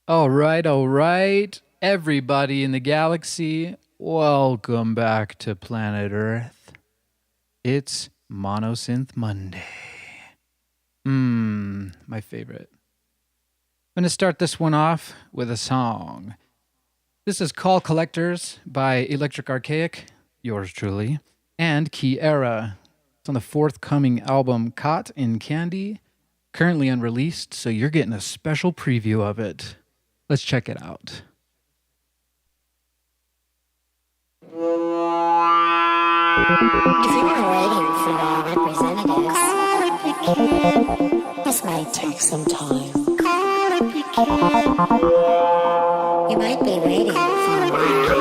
All right. Everybody in the galaxy, welcome back to planet Earth. It's Monosynth Monday. My favorite. I'm going to start this one off with a song. This is Call Collectors by Electric Archaic, yours truly, and Key Era. It's on the forthcoming album Caught in Candy, currently unreleased, so you're getting a special preview of it. Let's check it out. If you were waiting for our representatives, this might take some time. You might be waiting for a while.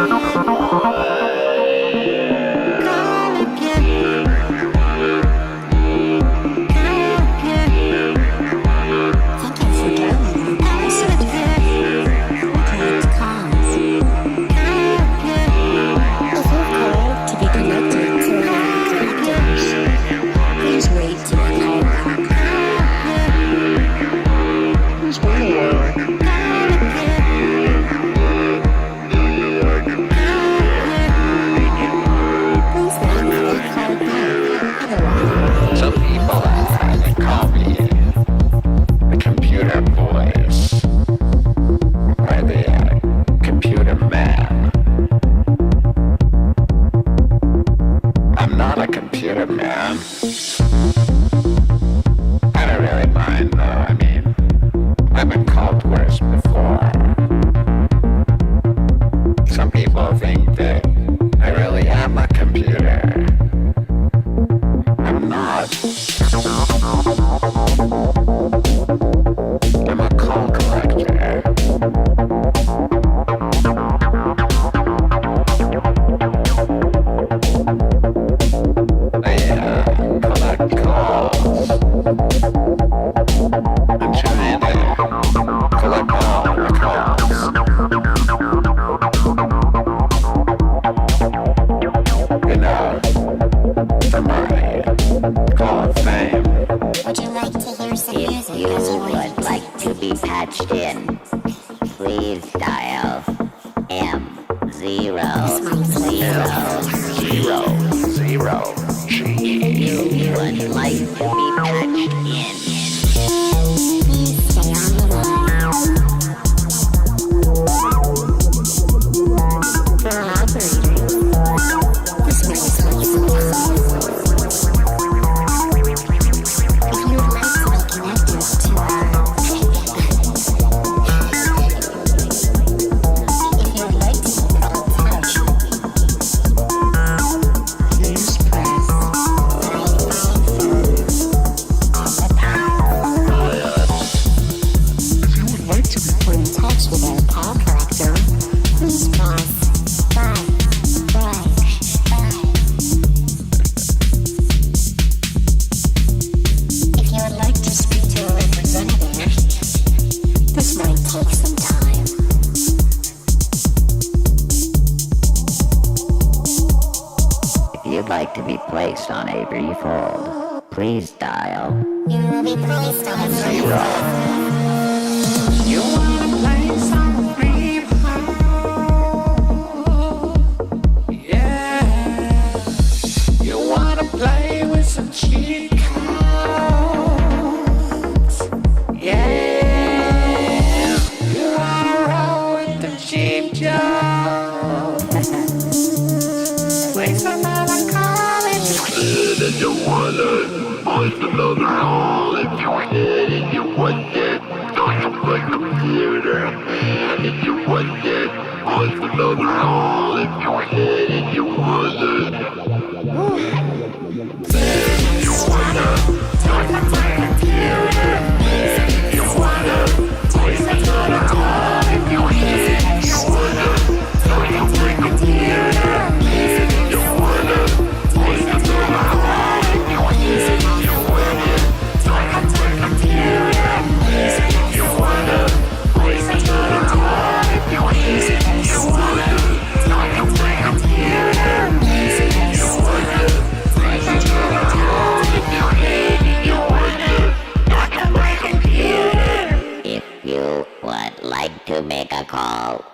If you would like to make a call,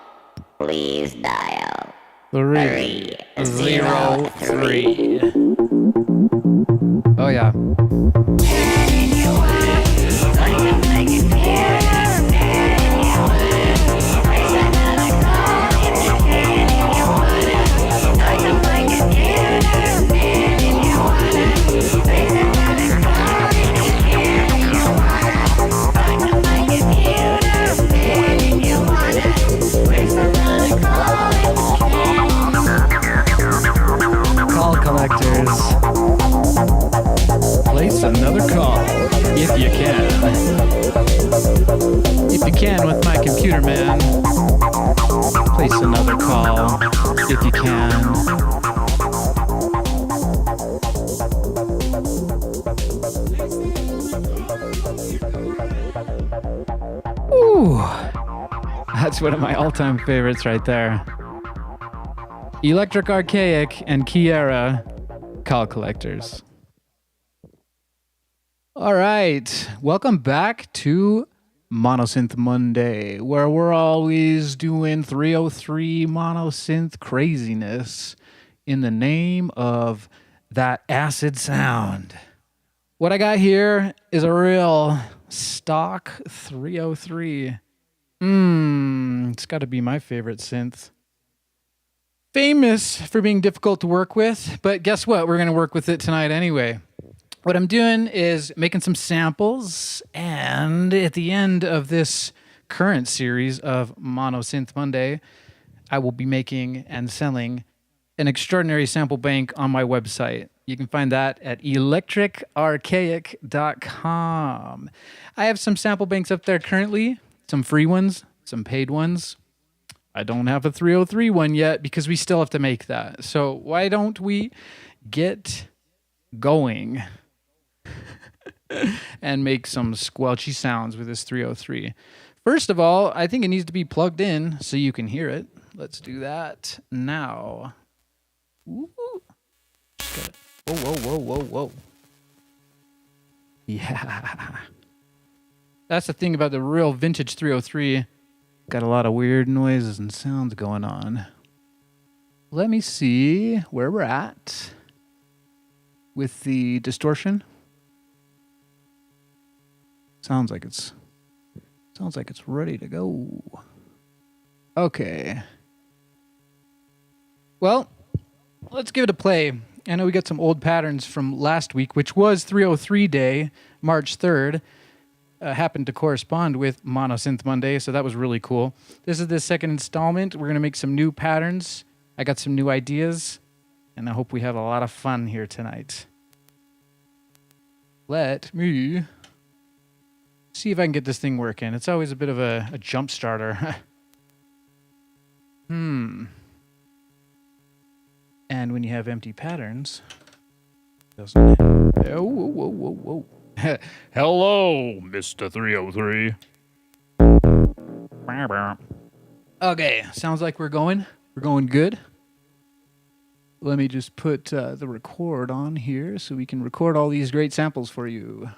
please dial 303. Oh yeah. Call collectors. Place another call if you can. If you can with my computer, man. Place another call if you can. Ooh. That's one of my all-time favorites right there. Electric Archaic and Kiera, Call Collectors. All right, welcome back to Monosynth Monday, where we're always doing 303 monosynth craziness in the name of that acid sound. What I got here is a real stock 303. It's got to be my favorite synth. Famous for being difficult to work with, but guess what? We're going to work with it tonight anyway. What I'm doing is making some samples, and at the end of this current series of Monosynth Monday, I will be making and selling an extraordinary sample bank on my website. You can find that at electricarchaic.com. I have some sample banks up there currently, some free ones, some paid ones. I don't have a 303 one yet because we still have to make that. So why don't we get going and make some squelchy sounds with this 303? First of all, I think it needs to be plugged in so you can hear it. Let's do that now. Ooh. Just gotta, whoa. Yeah. That's the thing about the real vintage 303. Got a lot of weird noises and sounds going on. Let me see where we're at with the distortion. Sounds like it's ready to go. Okay. Well, let's give it a play. I know we got some old patterns from last week, which was 303 Day, March 3rd. Happened to correspond with Monosynth Monday, so that was really cool. This is the second installment. We're going to make some new patterns. I got some new ideas, and I hope we have a lot of fun here tonight. Let me see if I can get this thing working. It's always a bit of a jump starter. And when you have empty patterns, doesn't it? Whoa. Hello, Mr. 303. Okay, sounds like we're going good. Let me just put the record on here so we can record all these great samples for you.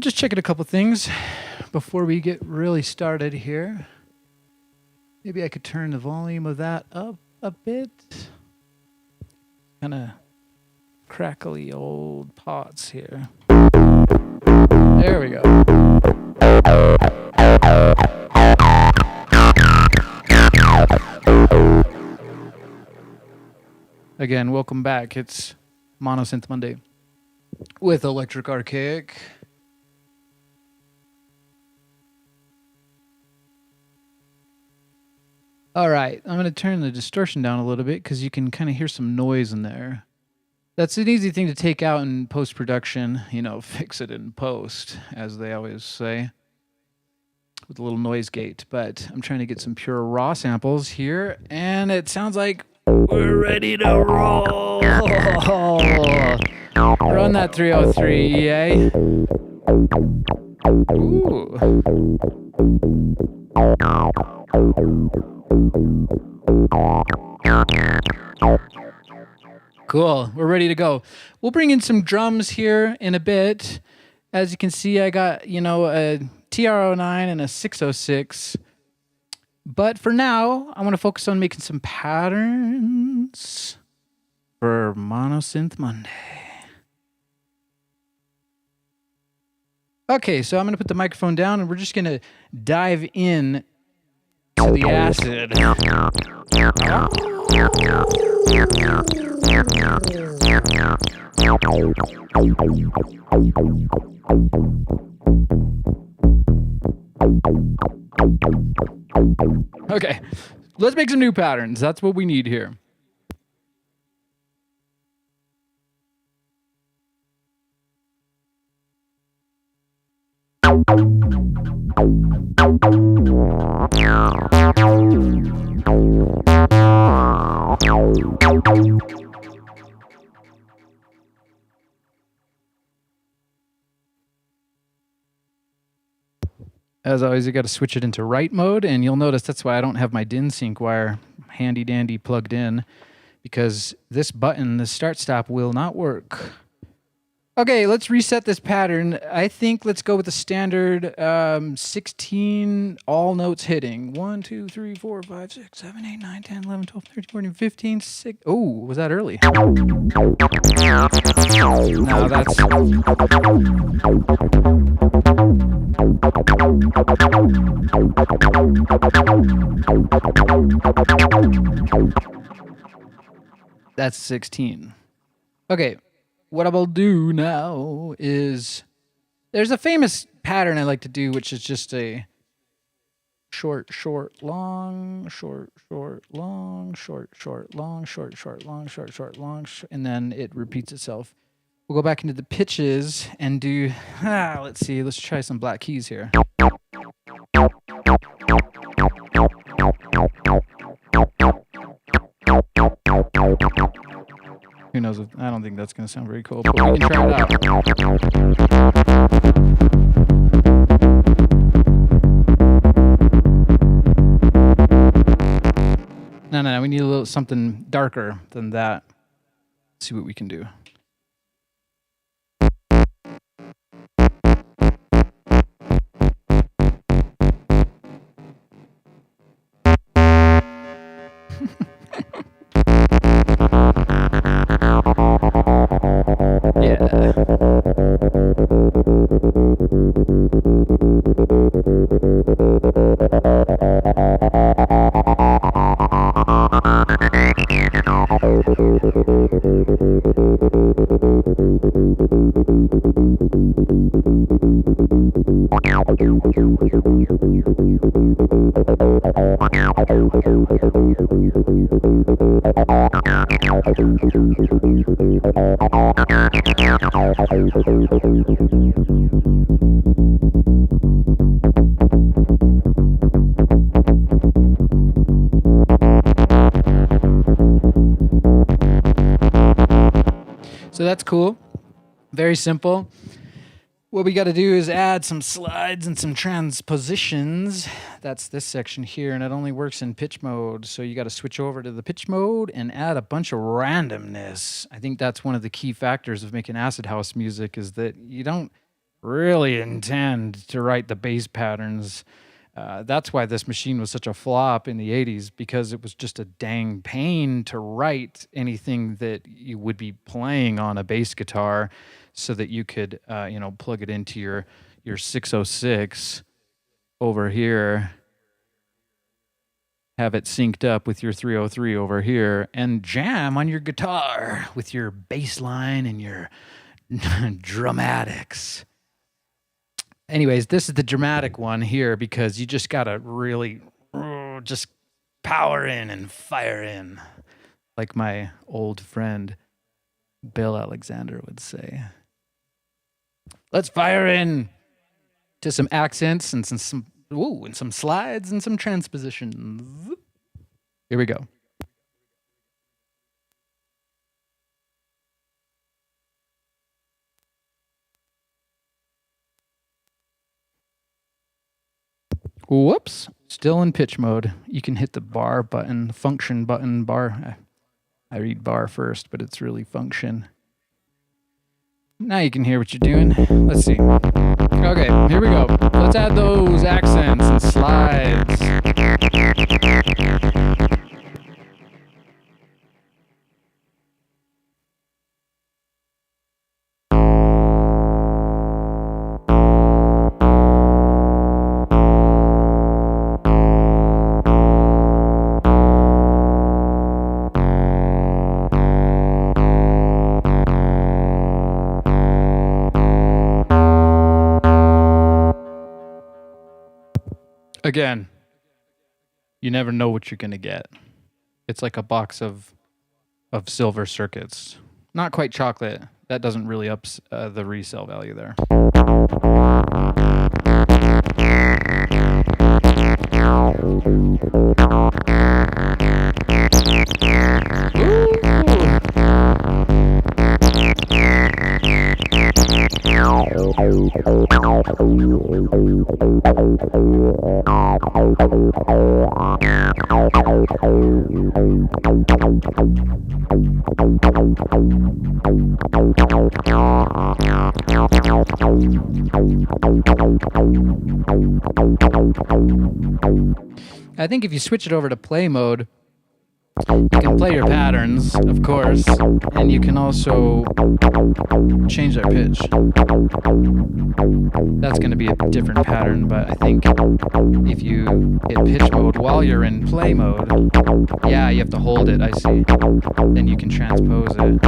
Just checking a couple things before we get really started here. Maybe I could turn the volume of that up a bit. Kind of crackly old pots here. There we go. Again, welcome back. It's Monosynth Monday with Electric Archaic. All right, I'm going to turn the distortion down a little bit because you can kind of hear some noise in there. That's an easy thing to take out in post-production, fix it in post, as they always say, with a little noise gate. But I'm trying to get some pure raw samples here, and it sounds like we're ready to roll. run that 303, EA. Ooh. Cool. We're ready to go. We'll bring in some drums here in a bit. As you can see, I got, a TR-09 and a 606. But for now, I want to focus on making some patterns for Monosynth Monday. Okay, so I'm going to put the microphone down and we're just going to dive in to the acid. Okay, let's make some new patterns. That's what we need here. As always, you got to switch it into write mode, and you'll notice that's why I don't have my DIN sync wire handy dandy plugged in, because this button, the start stop, will not work. Okay, let's reset this pattern. I think let's go with the standard 16 all notes hitting. 1, 2, 3, 4, 5, 6, 7, 8, 9, 10, 11, 12, 13, 14, 15, 6. Oh, was that early? No, that's... That's 16. Okay. What I will do now is, there's a famous pattern I like to do, which is just a short, short, long, short, short, long, short, short, long, short, short, long, short, short, long, and then it repeats itself. We'll go back into the pitches and do, let's see, let's try some black keys here. Who knows? I don't think that's going to sound very cool, but we can try it out. No. We need a little something darker than that. Let's see what we can do. So that's cool. Very simple. What we got to do is add some slides and some transpositions. That's this section here, and it only works in pitch mode. So you got to switch over to the pitch mode and add a bunch of randomness. I think that's one of the key factors of making acid house music, is that you don't really intend to write the bass patterns. That's why this machine was such a flop in the 80s, because it was just a dang pain to write anything that you would be playing on a bass guitar, so that you could, plug it into your 606 over here, have it synced up with your 303 over here, and jam on your guitar with your bass line and your dramatics. Anyways, this is the dramatic one here, because you just gotta really just power in and fire in, like my old friend Bill Alexander would say. Let's fire in to some accents and some slides and some transpositions. Here we go. Whoops. Still in pitch mode. You can hit the bar button, function button, bar. I read bar first, but it's really function. Now you can hear what you're doing. Let's see. Okay, here we go. Let's add those accents and slides. Again, you never know what you're going to get. It's like a box of silver circuits. Not quite chocolate. That doesn't really up the resale value there. I think if you switch it over to play mode, you can play your patterns, of course, and you can also change their pitch. That's going to be a different pattern, but I think if you hit pitch mode while you're in play mode, yeah, you have to hold it, I see. Then you can transpose it.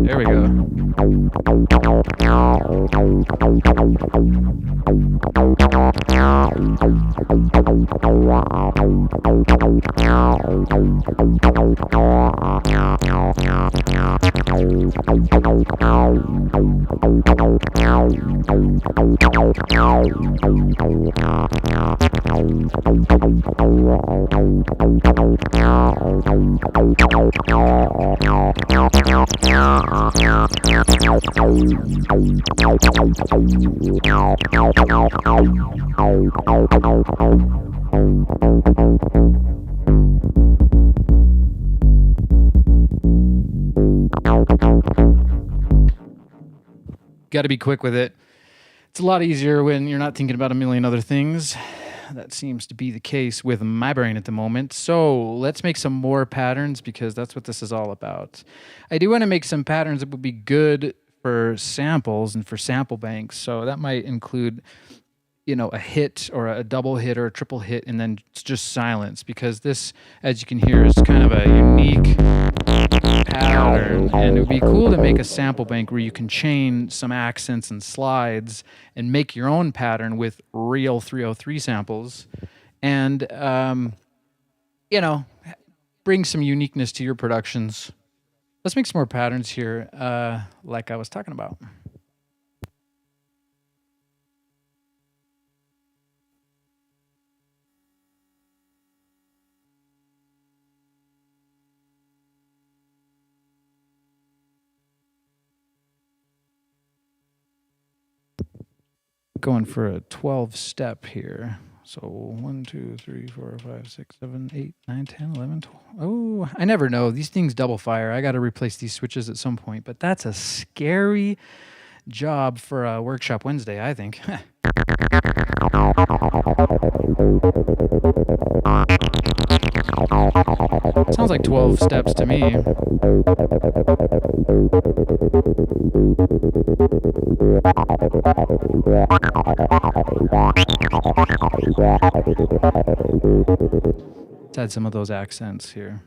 There we go. Got to be quick with it. It's a lot easier when you're not thinking about a million other things. That seems to be the case with my brain at the moment. So let's make some more patterns because that's what this is all about. I do want to make some patterns that would be good for samples and for sample banks. So that might include, you know, a hit or a double hit or a triple hit and then just silence, because this, as you can hear, is kind of a unique pattern, and it would be cool to make a sample bank where you can chain some accents and slides and make your own pattern with real 303 samples and, you know, bring some uniqueness to your productions. Let's make some more patterns here, like I was talking about. Going for a 12-step here. So 1, 2, 3, 4, 5, 6, 7, 8, 9, 10, 11, 12. Oh, I never know. These things double fire. I got to replace these switches at some point, but that's a scary job for a Workshop Wednesday, I think. Sounds like 12 steps to me. Let's add some of those accents here.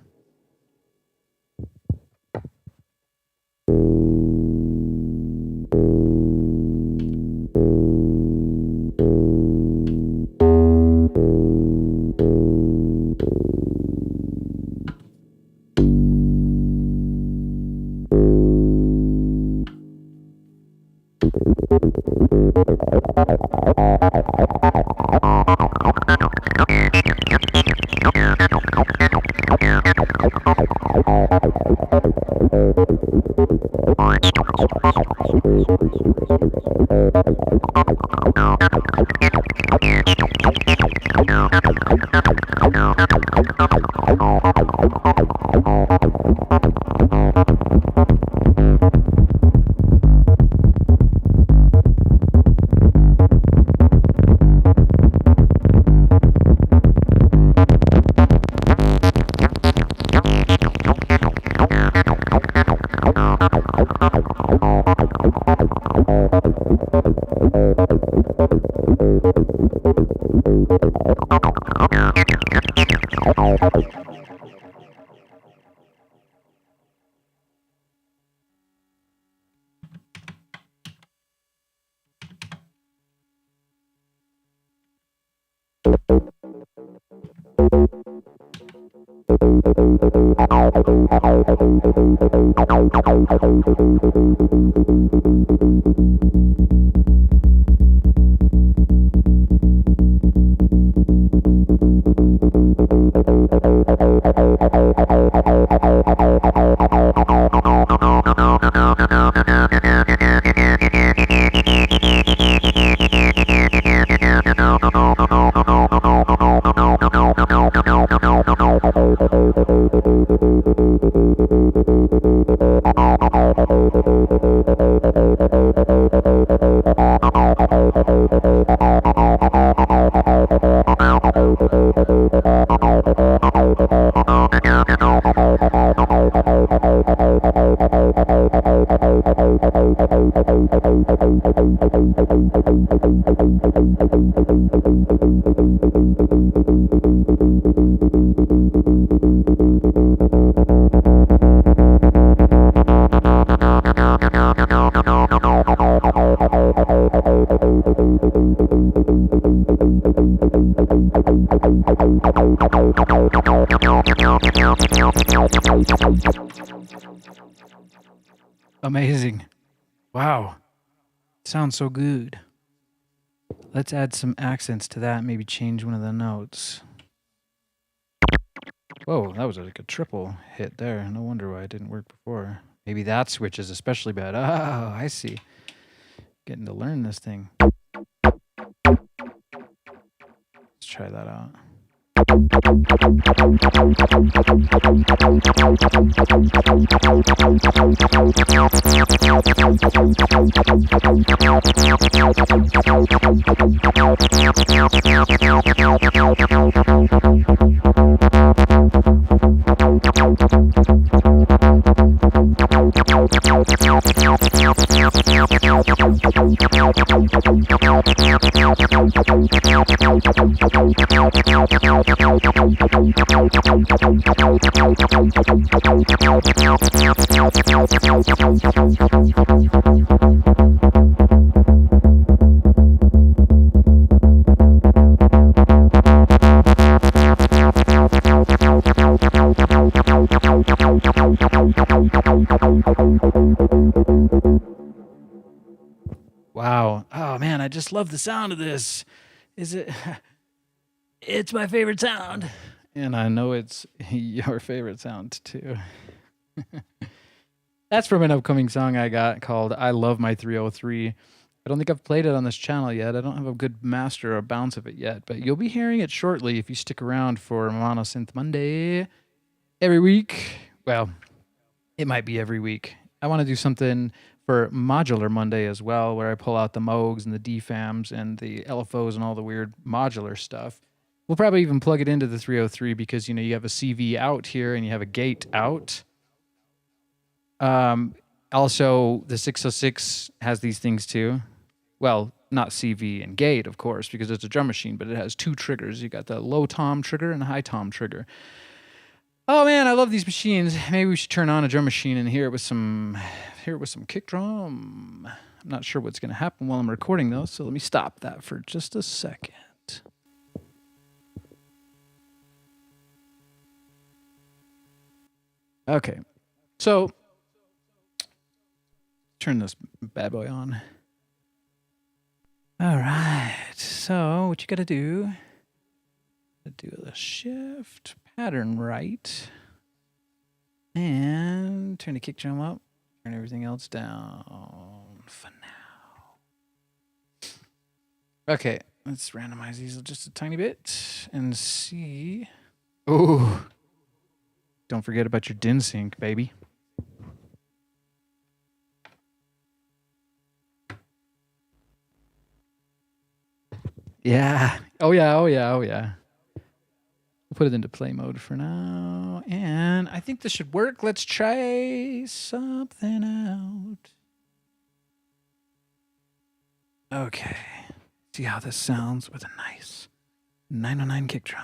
Amazing. Wow. Sounds so good. Let's add some accents to that, maybe change one of the notes. Whoa, that was like a triple hit there. No wonder why it didn't work before. Maybe that switch is especially bad. Oh, I see. Getting to learn this thing. Let's try that out. Wow. Oh man, I just love the sound of this. Is it It's my favorite sound. And I know it's your favorite sound too. That's from an upcoming song I got called I Love My 303. I don't think I've played it on this channel yet. I don't have a good master or bounce of it yet, but you'll be hearing it shortly if you stick around for Mono Synth Monday every week. Well, it might be every week. I want to do something for Modular Monday as well, where I pull out the Moogs and the DFAMs and the LFOs and all the weird modular stuff. We'll probably even plug it into the 303 because, you have a CV out here and you have a gate out. Also, the 606 has these things too. Well, not CV and gate, of course, because it's a drum machine, but it has two triggers. You got the low tom trigger and a high tom trigger. Oh man, I love these machines. Maybe we should turn on a drum machine and hear it with some kick drum. I'm not sure what's going to happen while I'm recording though, so let me stop that for just a second. Okay, so turn this bad boy on. All right, so what you got to do the shift pattern right and turn the kick drum up, turn everything else down for now. Okay, let's randomize these just a tiny bit and see. Ooh. Don't forget about your DIN sync, baby. Yeah. Oh, yeah. Oh, yeah. Oh, yeah. We'll put it into play mode for now. And I think this should work. Let's try something out. Okay. See how this sounds with a nice 909 kick drum.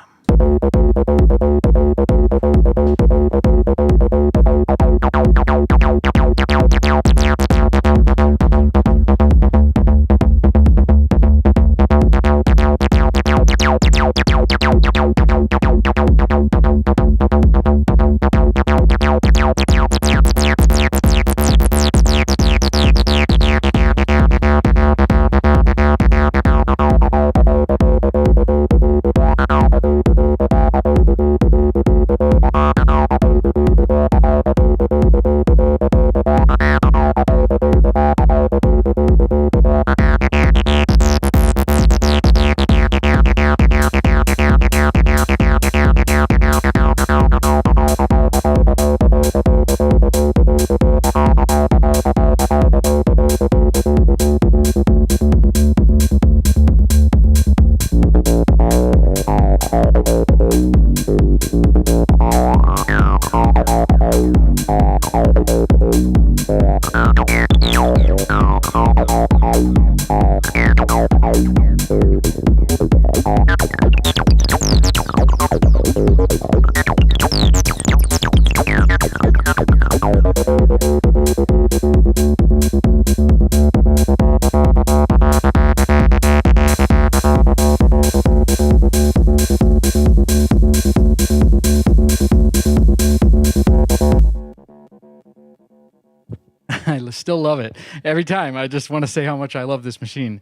I still love it. Every time, I just want to say how much I love this machine.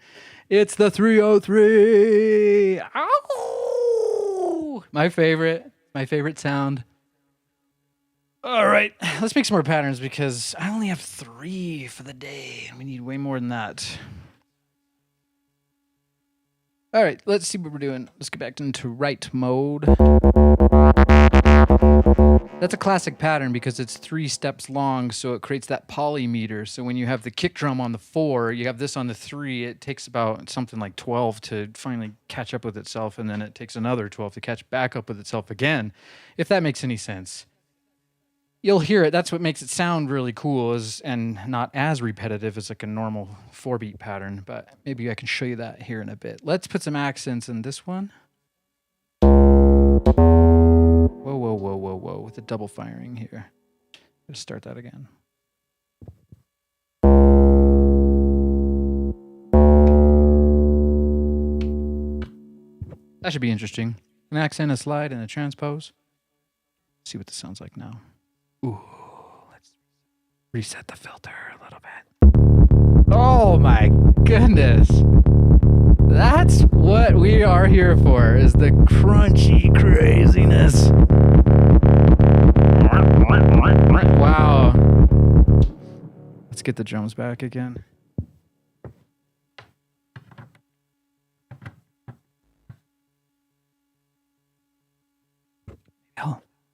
It's the 303. Ow! My favorite sound. All right, let's make some more patterns because I only have 3 for the day, and we need way more than that. All right, let's see what we're doing. Let's get back into write mode. That's a classic pattern because it's 3 steps long, so it creates that polymeter. So when you have the kick drum on the 4, you have this on the 3, it takes about something like 12 to finally catch up with itself, and then it takes another 12 to catch back up with itself again, if that makes any sense. You'll hear it. That's what makes it sound really cool and not as repetitive as like a normal 4-beat pattern, but maybe I can show you that here in a bit. Let's put some accents in this one. Whoa, whoa, whoa, whoa, whoa, with the double firing here. Let's start that again. That should be interesting. An accent, a slide, and a transpose. See what this sounds like now. Ooh, let's reset the filter a little bit. Oh my goodness. That's what we are here for, is the crunchy craziness. Wow. Let's get the drums back again.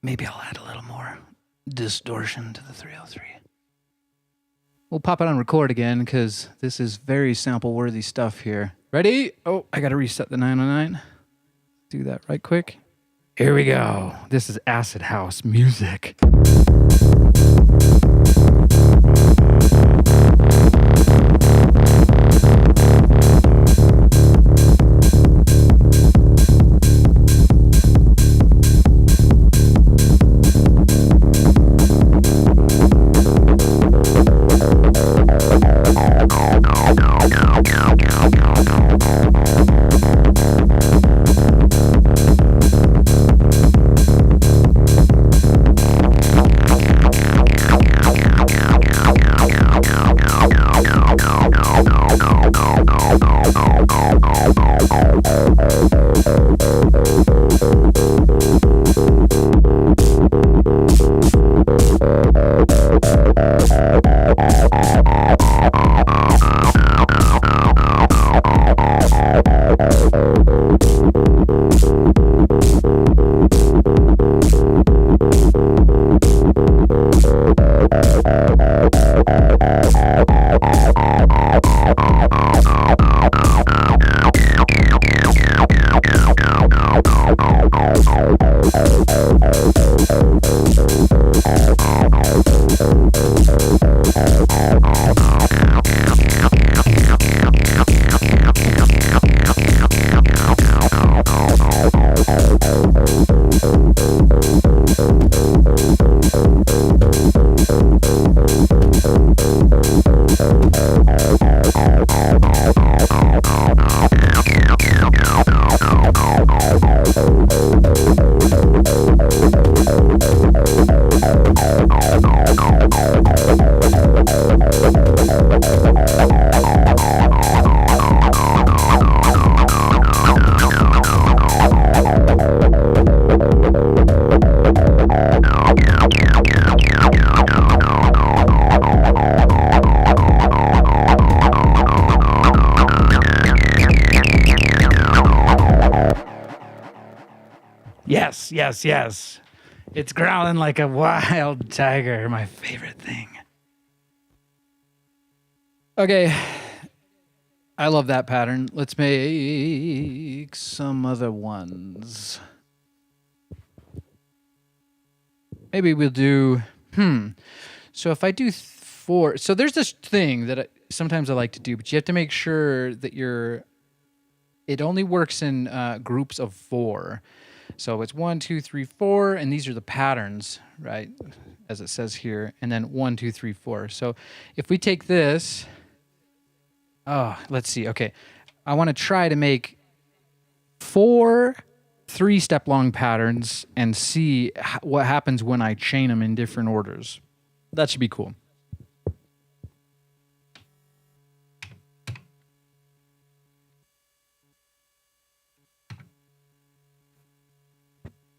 Maybe I'll add a little more distortion to the 303. We'll pop it on record again because this is very sample-worthy stuff here. Ready? Oh, I got to reset the 909. Do that right quick. Here we go. This is acid house music. Yes, yes, yes. It's growling like a wild tiger, my favorite thing. Okay. I love that pattern. Let's make some other ones. Maybe we'll do, So if I do 4, so there's this thing that sometimes I like to do, but you have to make sure that it only works in groups of 4. So it's 1, 2, 3, 4, and these are the patterns, right? As it says here, and then 1, 2, 3, 4. So if we take this, let's see. Okay, I want to try to make 4 3-step long patterns and see what happens when I chain them in different orders. That should be cool.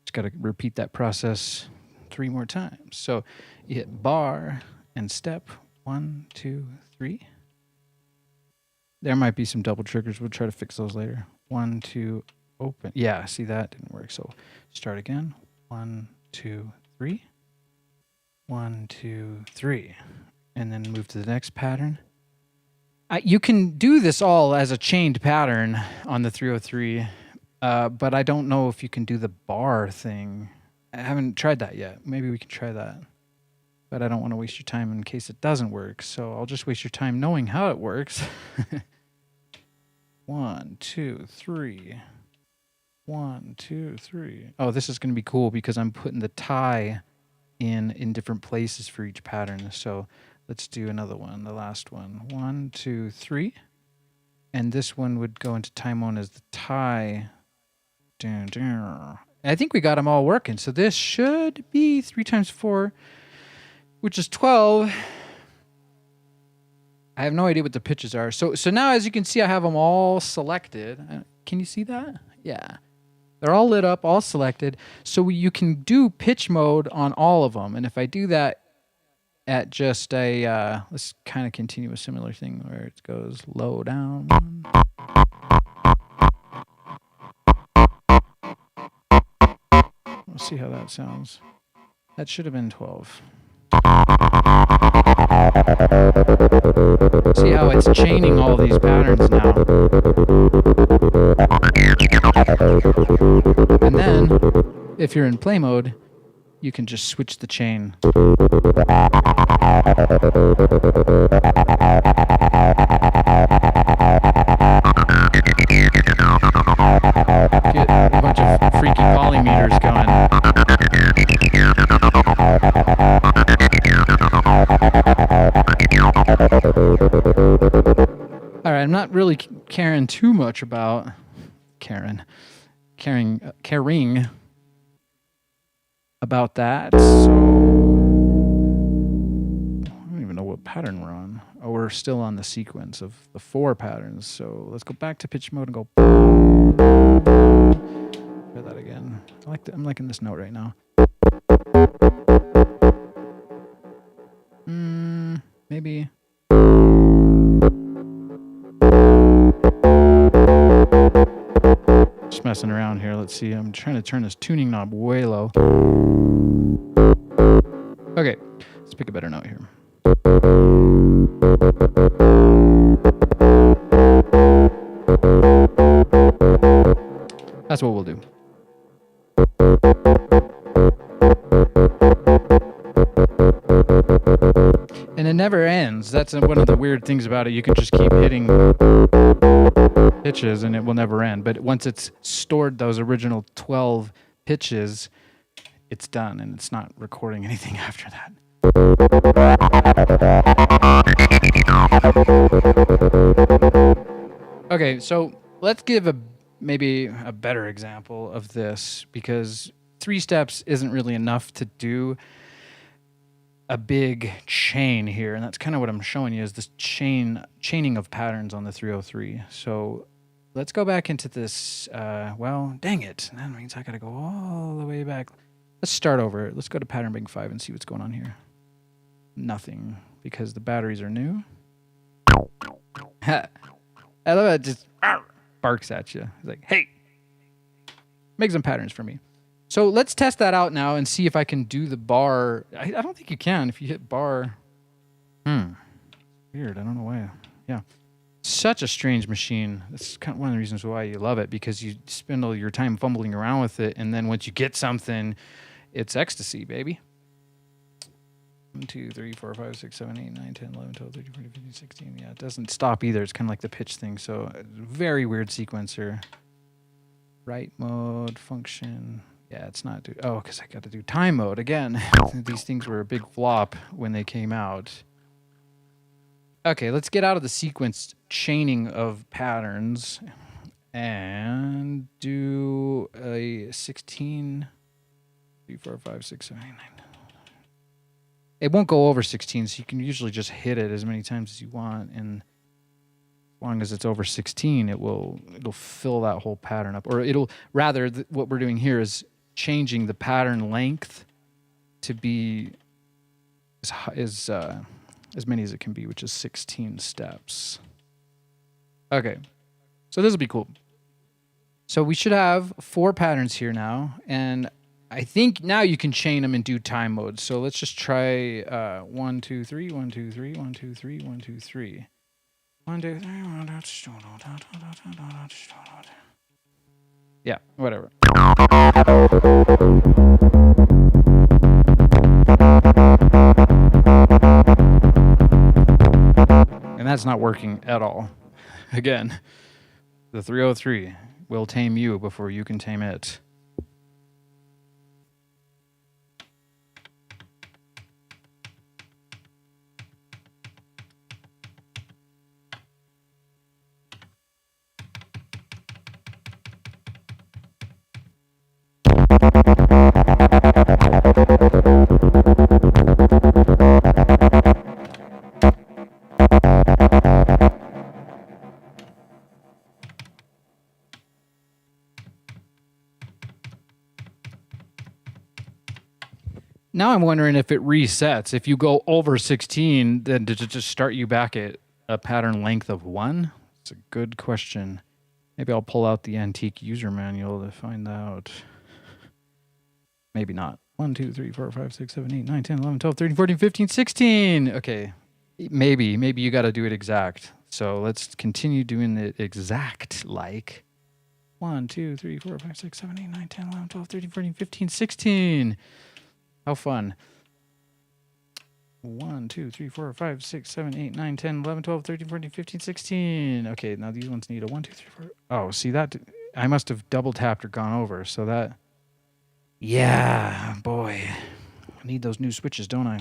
Just got to repeat that process 3 more times. So you hit bar and step 1, 2, 3. There might be some double triggers. We'll try to fix those later. 1, 2, open. Yeah, see, that didn't work. So start again. 1, 2, 3. 1, 2, 3. And then move to the next pattern. You can do this all as a chained pattern on the 303, but I don't know if you can do the bar thing. I haven't tried that yet. Maybe we can try that. But I don't want to waste your time in case it doesn't work, so I'll just waste your time knowing how it works. 1, 2, 3. 1, 2, 3. Oh, this is going to be cool because I'm putting the tie in different places for each pattern. So let's do another one, the last one. 1, 2, 3. And this one would go into time mode as the tie. I think we got them all working. So this should be 3 times 4, which is 12. I have no idea what the pitches are. So now, as you can see, I have them all selected. Can you see that? Yeah. They're all lit up, all selected. So you can do pitch mode on all of them. And if I do that at just a, let's kind of continue a similar thing where it goes low down. We'll see how that sounds. That should have been 12. See how it's chaining all these patterns now. And then, if you're in play mode, you can just switch the chain. Get a bunch of freaky polymeters going. All right, I'm not really caring too much about caring about that. So I don't even know what pattern we're on. Oh, we're still on the sequence of the 4 patterns. So let's go back to pitch mode and go. Try that again. I'm liking this note right now. Maybe. Just messing around here. Let's see. I'm trying to turn this tuning knob way low. Okay, let's pick a better note here. That's what we'll do. And it never ends. That's one of the weird things about it. You can just keep hitting pitches and it will never end. But once it's stored those original 12 pitches, it's done and it's not recording anything after that. Okay, so let's give maybe a better example of this, because 3 steps isn't really enough to do a big chain here, and that's kind of what I'm showing you, is this chaining of patterns on the 303. So let's go back into this. Well, dang it, that means I gotta go all the way back. Let's start over. Let's go to pattern bank 5 and see what's going on here. Nothing, because the batteries are new. I love it. Just barks at you. It's like, hey, make some patterns for me. So let's test that out now and see if I can do the bar. I don't think you can if you hit bar. Weird. I don't know why. Yeah. Such a strange machine. That's kind of one of the reasons why you love it, because you spend all your time fumbling around with it, and then once you get something, it's ecstasy, baby. 1, 2, 3, 4, 5, 6, 7, 8, 9, 10, 11, 12, 13, 14, 15, 16. Yeah, it doesn't stop either. It's kind of like the pitch thing. So very weird sequencer. Write mode, function. Yeah, it's not. Because I got to do time mode again. These things were a big flop when they came out. Okay, let's get out of the sequence chaining of patterns and do a 16, 3, 4, 5, 6, 7, 8, 9. It won't go over 16, so you can usually just hit it as many times as you want, and as long as it's over 16, it'll fill that whole pattern up. Or it'll rather, what we're doing here is changing the pattern length to be as many as it can be, which is 16 steps. Okay, so this will be cool. So we should have 4 patterns here now, and I think now you can chain them and do time mode. So let's just try 1, 2, 3, 1, 2, 3, 1, 2, 3, 1, 2, 3. 1, 2, 3, 1, 2, 3. Yeah, whatever. And that's not working at all. Again, the 303 will tame you before you can tame it. Now I'm wondering if it resets. If you go over 16, then does it just start you back at a pattern length of 1? It's a good question. Maybe I'll pull out the antique user manual to find out. Maybe not. 1, 2, 3, 4, 5, 6, 7, 8, 9, 10, 11, 12, 13, 14, 15, 16. Okay. Maybe you got to do it exact. So let's continue doing it exact like 1, 2, 3, 4, 5, 6, 7, 8, 9, 10, 11, 12, 13, 14, 15, 16. How fun. 1, 2, 3, 4, 5, 6, 7, 8, 9, 10, 11, 12, 13, 14, 15, 16. Okay, now these ones need a 1, 2, 3, 4. Oh, see that? I must have double tapped or gone over. So that. Yeah, boy. I need those new switches, don't I?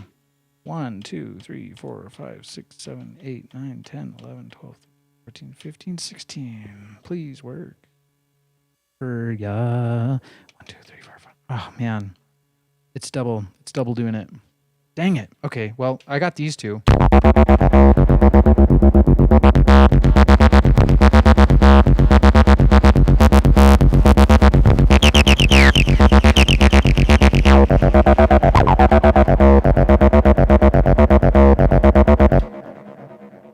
1, 2, 3, 4, 5, 6, 7, 8, 9, 10, 11, 12, 14, 15, 16. Please work. For ya. 1, 2, 3, 4, 5. Oh, man. It's double doing it. Dang it. Okay, well, I got these two.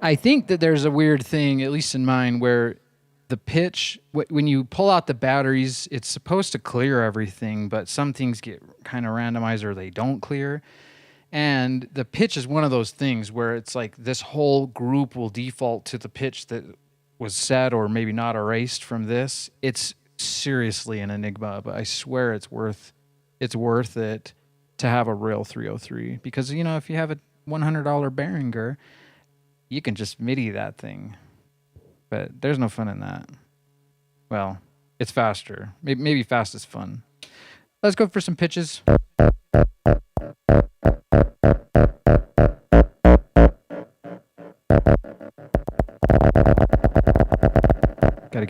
I think that there's a weird thing, at least in mine, where the pitch, when you pull out the batteries, it's supposed to clear everything, but some things get kind of randomized or they don't clear. And the pitch is one of those things where it's like this whole group will default to the pitch that was set or maybe not erased from this. It's seriously an enigma, but I swear it's worth it to have a real 303, because, you know, if you have a $100 Behringer, you can just MIDI that thing. But there's no fun in that. Well, it's faster. Maybe fast is fun. Let's go for some pitches.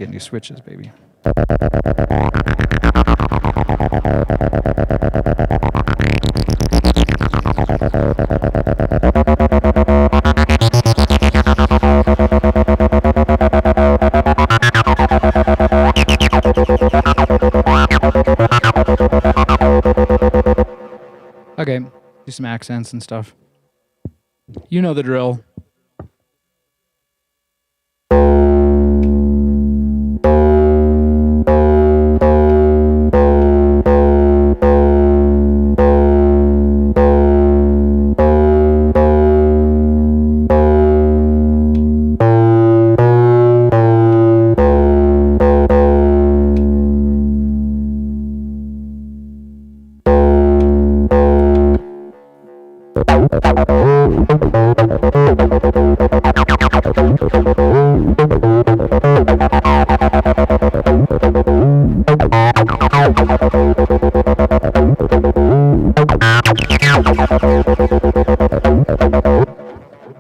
get new switches, baby. Okay, do some accents and stuff. You know the drill.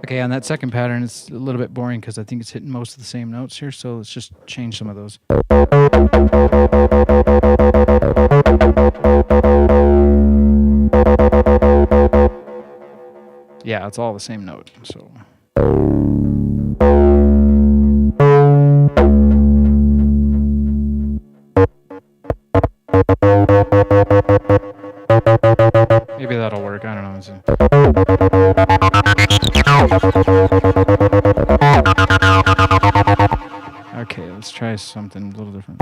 Okay, on that second pattern, it's a little bit boring because I think it's hitting most of the same notes here, so let's just change some of those. Yeah, it's all the same note, so... Maybe that'll work, I don't know. Okay, let's try something a little different.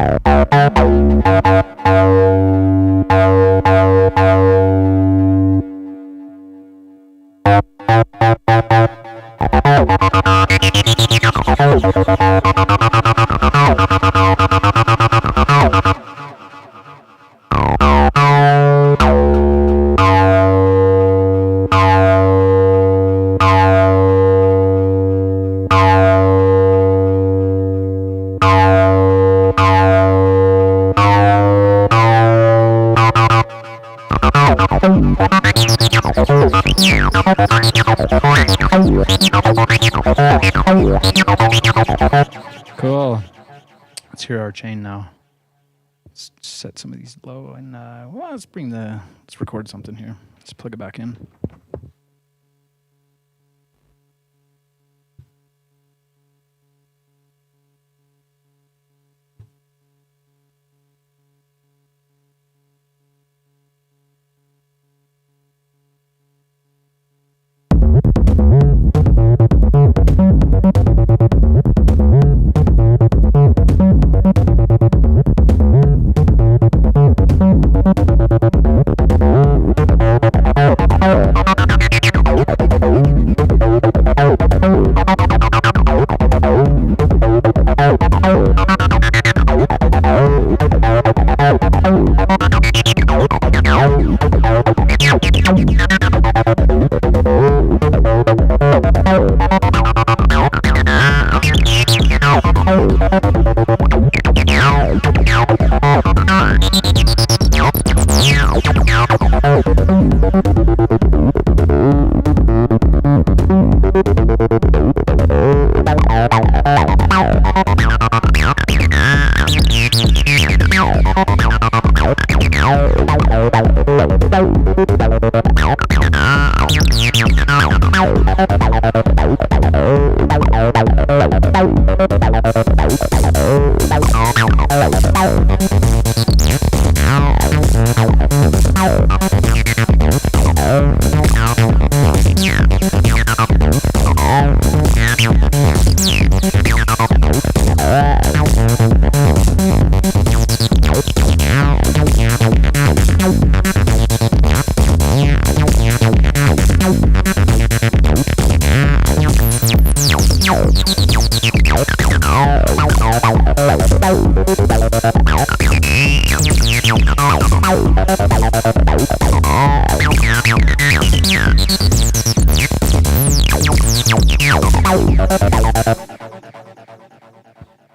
Cool. Let's hear our chain now. Let's set some of these low and well, let's record something here. Let's plug it back in.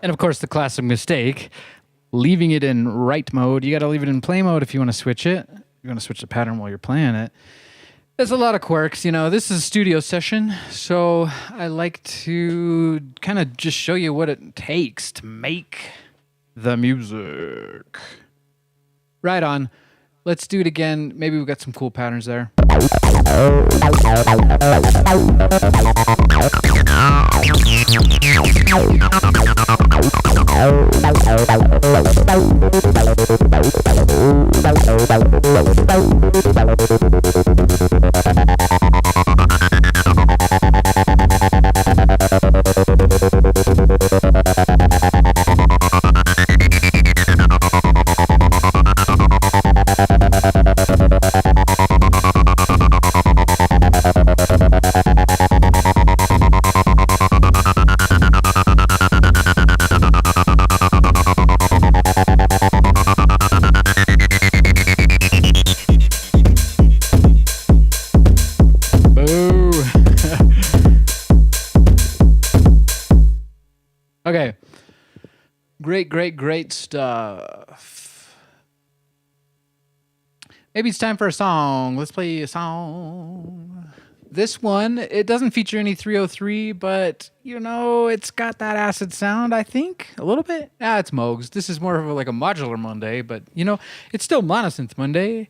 And of course, the classic mistake, leaving it in write mode. You got to leave it in play mode if you want to switch it. You want to switch the pattern while you're playing it. There's a lot of quirks, you know. This is a studio session, so I like to kind of just show you what it takes to make the music. Right on. Let's do it again. Maybe we've got some cool patterns there. Okay. Great stuff. Maybe it's time for a song. Let's play a song. This one, it doesn't feature any 303, but, you know, it's got that acid sound, I think, a little bit. It's Moogs. This is more of like a modular Monday, but, you know, it's still Monosynth Monday.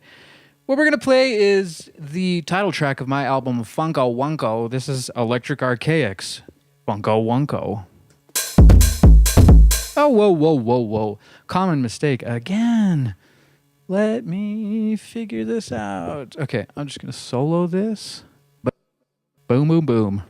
What we're going to play is the title track of my album, Funko Wonko. This is Electric Archaic's Funko Wonko. Oh, whoa. Common mistake again. Let me figure this out. Okay, I'm just going to solo this. Boom, boom, boom.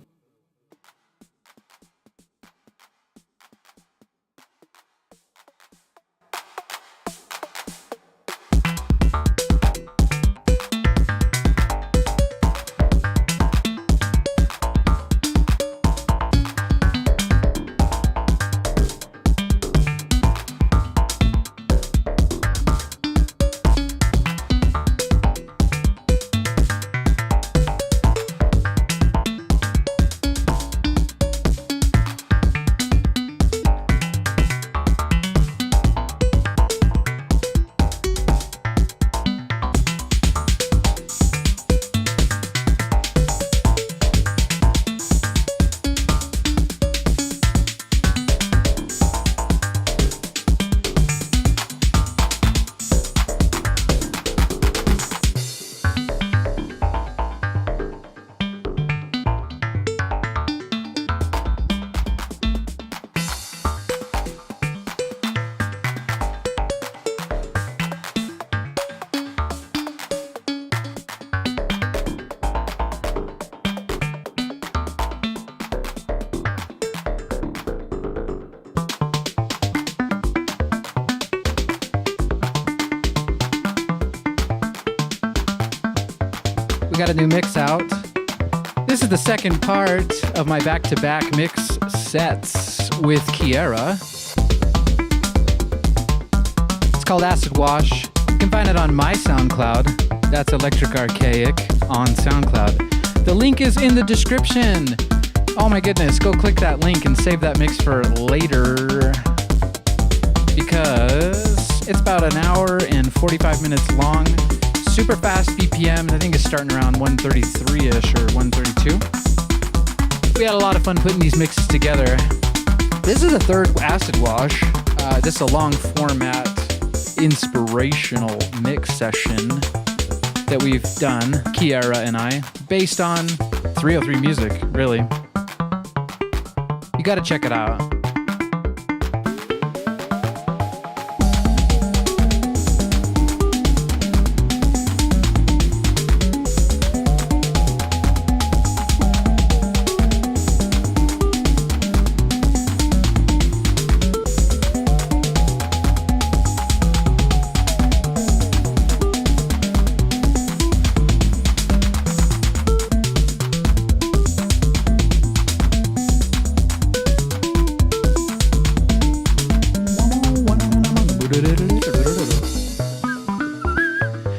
We got a new mix out. This is the second part of my back-to-back mix sets with Kiera. It's called Acid Wash. You can find it on my SoundCloud. That's Electric Archaic on SoundCloud. The link is in the description. Oh my goodness, go click that link and save that mix for later. Because it's about an hour and 45 minutes long. Super fast BPMs. I think it's starting around 133-ish or 132. We had a lot of fun putting these mixes together. This is the third Acid Wash. This is a long format, inspirational mix session that we've done, Kiera and I, based on 303 music, really. You gotta check it out.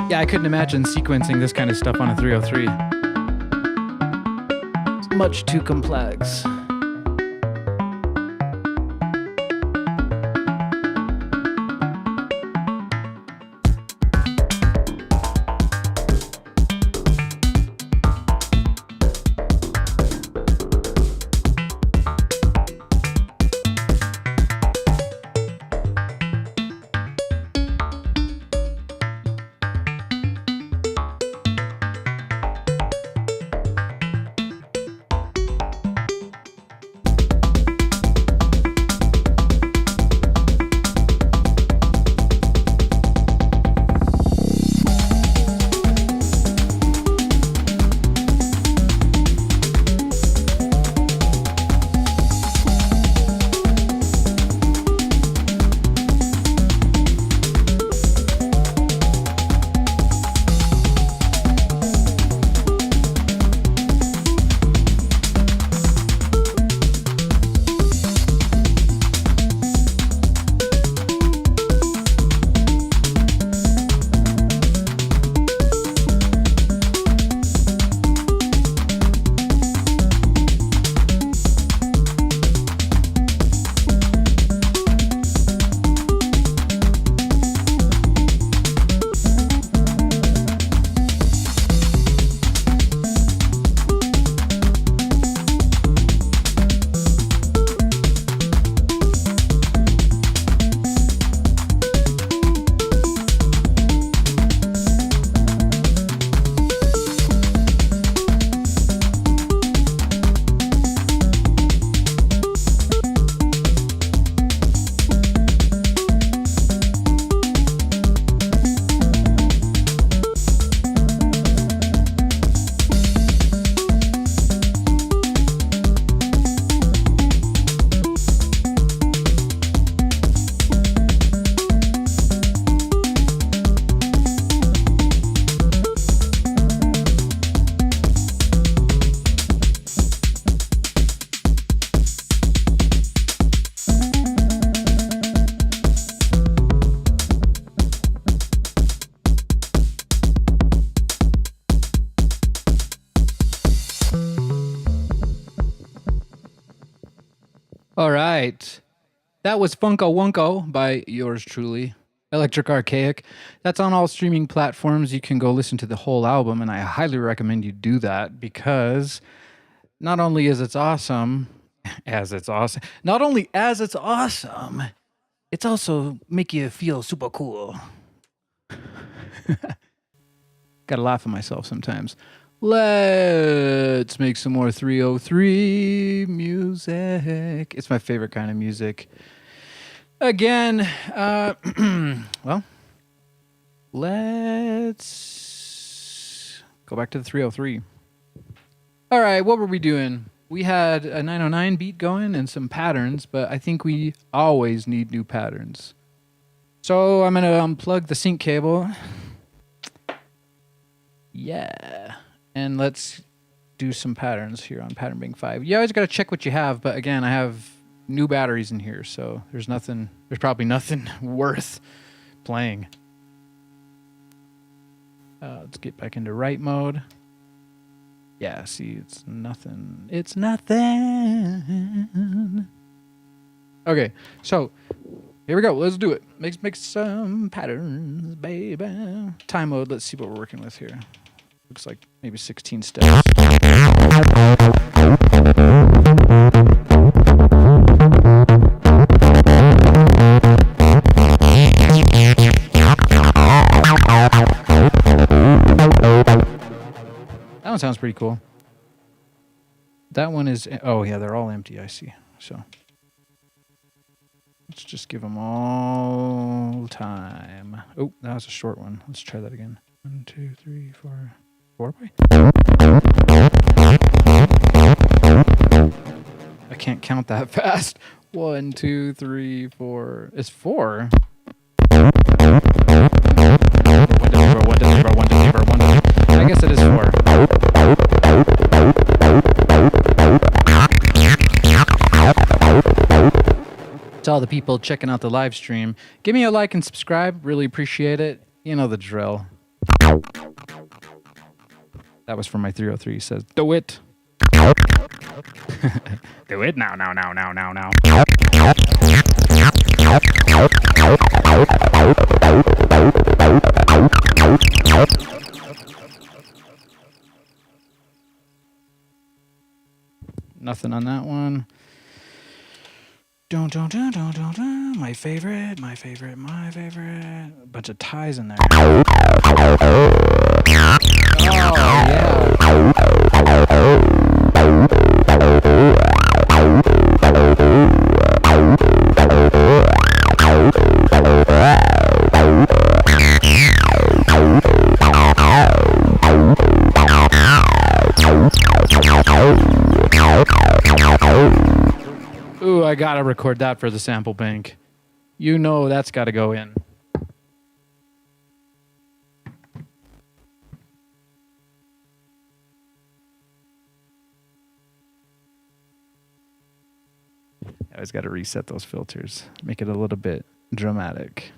Yeah, I couldn't imagine sequencing this kind of stuff on a 303. It's much too complex. All right. That was Funko Wonko by yours truly, Electric Archaic. That's on all streaming platforms. You can go listen to the whole album, and I highly recommend you do that because not only is it awesome, not only as it's awesome, it's also make you feel super cool. Gotta laugh at myself sometimes. Let's make some more 303 music. It's my favorite kind of music. Again, well, let's go back to the 303. All right, what were we doing? We had a 909 beat going and some patterns, but I think we always need new patterns. So I'm going to unplug the sync cable. Yeah. And let's do some patterns here on Pattern Bank 5. You always got to check what you have, but again, I have new batteries in here, so there's probably nothing worth playing. Let's get back into write mode. Yeah, see, it's nothing. It's nothing. Okay, so here we go. Let's do it. Make some patterns, baby. Time mode. Let's see what we're working with here. Looks like maybe 16 steps. That one sounds pretty cool. That one is... Oh, yeah, they're all empty, I see. So let's just give them all time. Oh, that was a short one. Let's try that again. 1, 2, 3, 4... 4 by? I can't count that fast. 1, 2, 3, 4. It's 4. 1, 2, 3, 4, 1, 2, 3, 4, 1, 2, 3, 4, 1, 2, 3. I guess it is 4. To all the people checking out the live stream, give me a like and subscribe. Really appreciate it. You know the drill. That was from my 303. He says, do it. Do it now. Nothing on that one. Don't. My favorite. A bunch of ties in there. Oh, yeah. Ooh, I gotta record that for the sample bank. You know that's gotta go in. I always gotta reset those filters. Make it a little bit dramatic.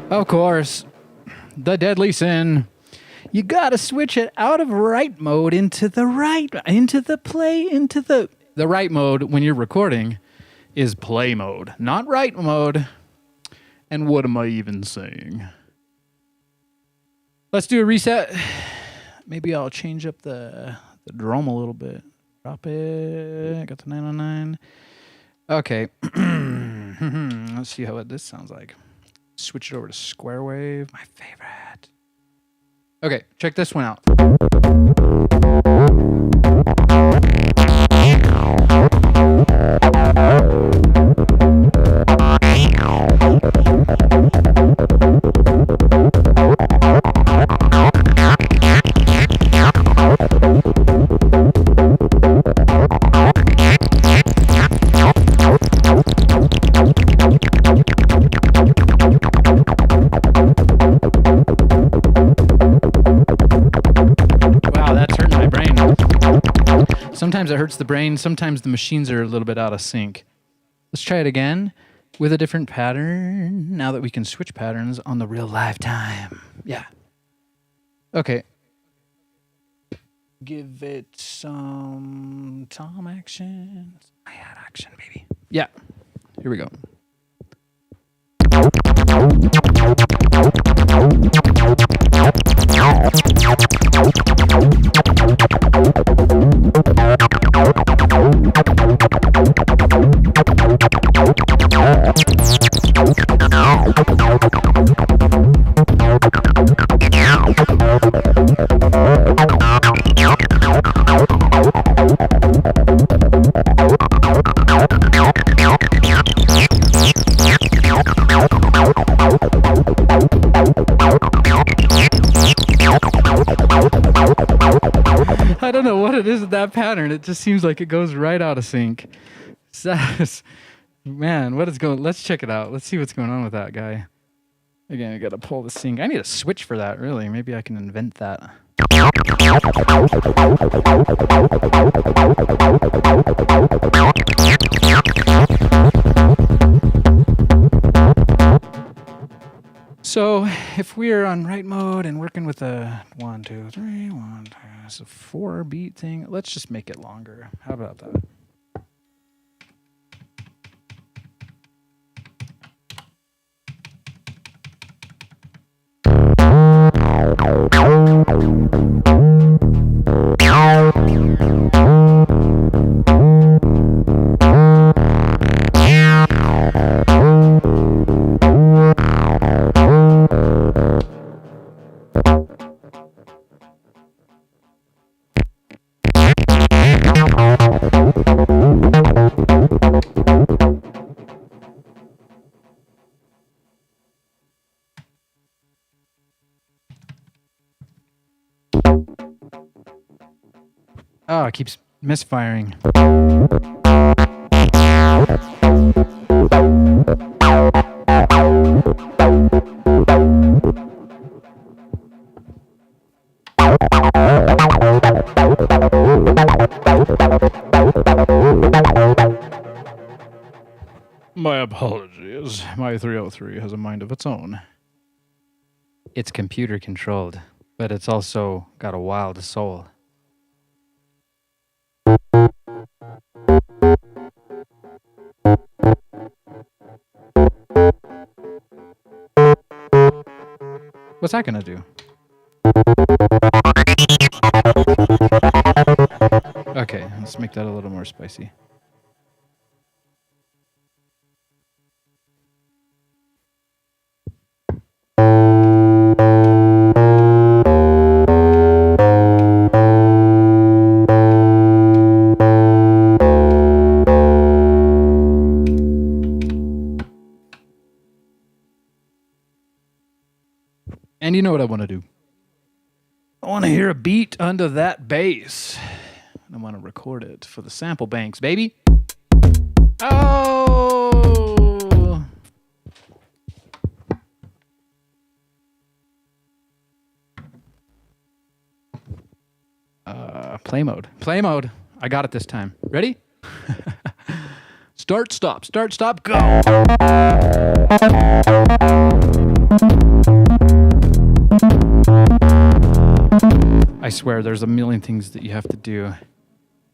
Of course, the deadly sin. You gotta switch it out of right mode into the right mode when you're recording is play mode, not right mode. And what am I even saying? Let's do a reset. Maybe I'll change up the drum a little bit. Drop it. Got the 909. Okay. Let's see how this sounds like. Switch it over to square wave. My favorite. Okay, check this one out. Sometimes it hurts the brain. Sometimes the machines are a little bit out of sync. Let's try it again with a different pattern now that we can switch patterns on the real live time. Yeah. Okay. Give it some tom action. Hi-hat action, baby. Yeah. Here we go. I don't know what it is with that pattern. It just seems like it goes right out of sync. Man, what is going? Let's check it out. Let's see what's going on with that guy. Again, I got to pull the sync. I need a switch for that, really. Maybe I can invent that. So if we're on right mode and working with a 1, 2, 3, 1, 2, it's a 4 beat thing, let's just make it longer. How about that? Oh, it keeps misfiring. My apologies. My 303 has a mind of its own. It's computer controlled, but it's also got a wild soul. What's that gonna do? Okay, let's make that a little more spicy. And you know what I want to do? I want to hear a beat under that bass. I want to record it for the sample banks, baby. Oh! Play mode. Play mode. I got it this time. Ready? Start, stop, go! swear, there's a million things that you have to do.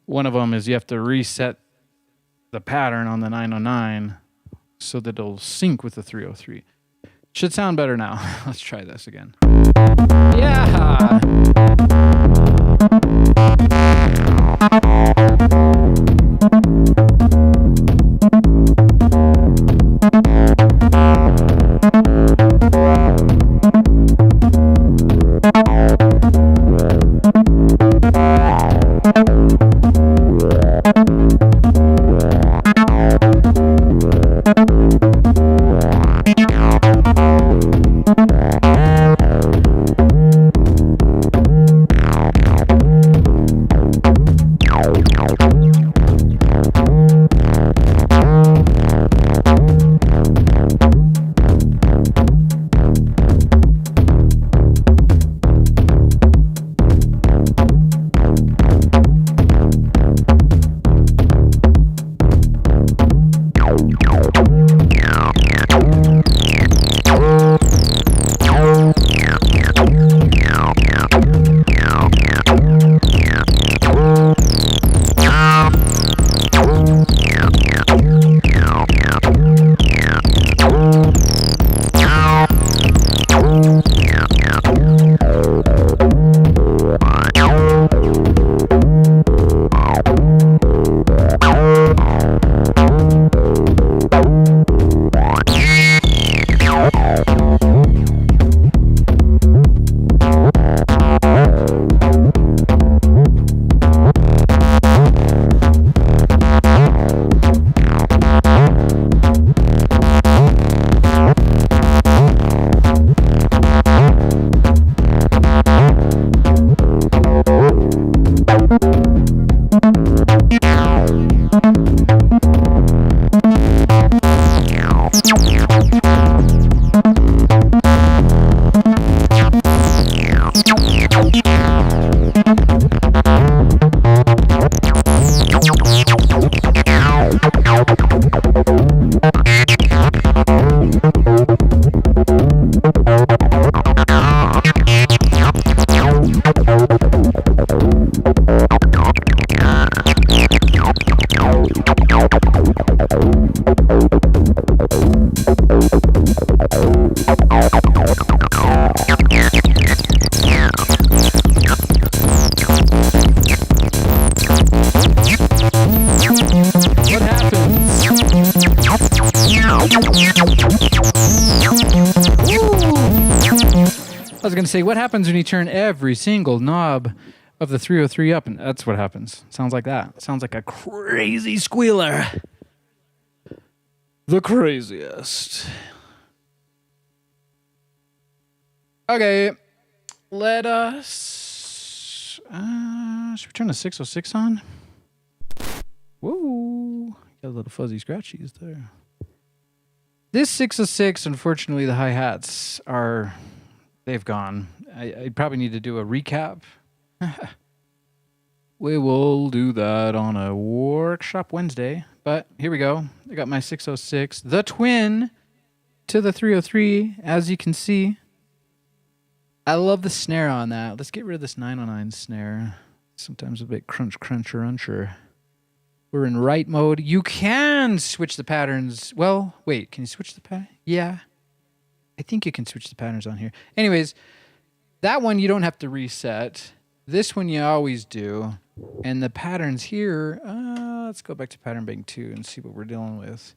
One of them is you have to reset the pattern on the 909 so that it'll sync with the 303. Should sound better now. Let's try this again. Yeah! Say, what happens when you turn every single knob of the 303 up? And that's what happens. Sounds like that. Sounds like a crazy squealer. The craziest. Okay. Let us... should we turn the 606 on? Whoa. Got a little fuzzy scratchies there. This 606, unfortunately, the hi-hats are... They've gone. I probably need to do a recap. We will do that on a workshop Wednesday. But here we go. I got my 606, the twin to the 303, as you can see. I love the snare on that. Let's get rid of this 909 snare. Sometimes a bit cruncher. We're in right mode. You can switch the patterns. Well, wait, can you switch the pattern? Yeah. I think you can switch the patterns on here. Anyways, that one you don't have to reset. This one you always do. And the patterns here, let's go back to pattern bank 2 and see what we're dealing with.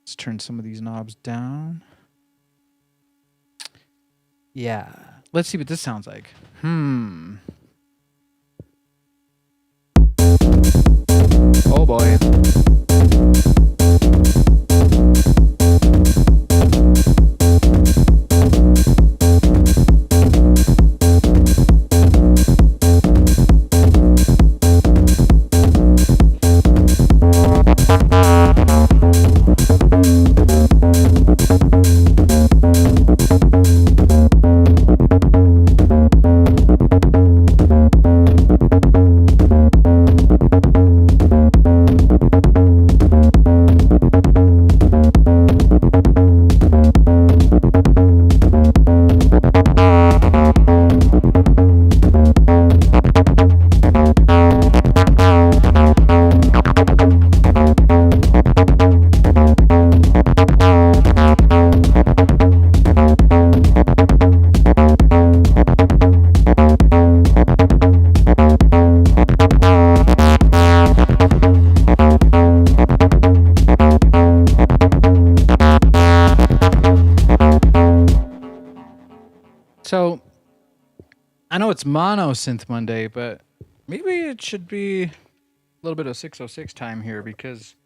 Let's turn some of these knobs down. Yeah. Let's see what this sounds like. Oh boy. So I know it's mono synth Monday, but maybe it should be a little bit of 606 time here because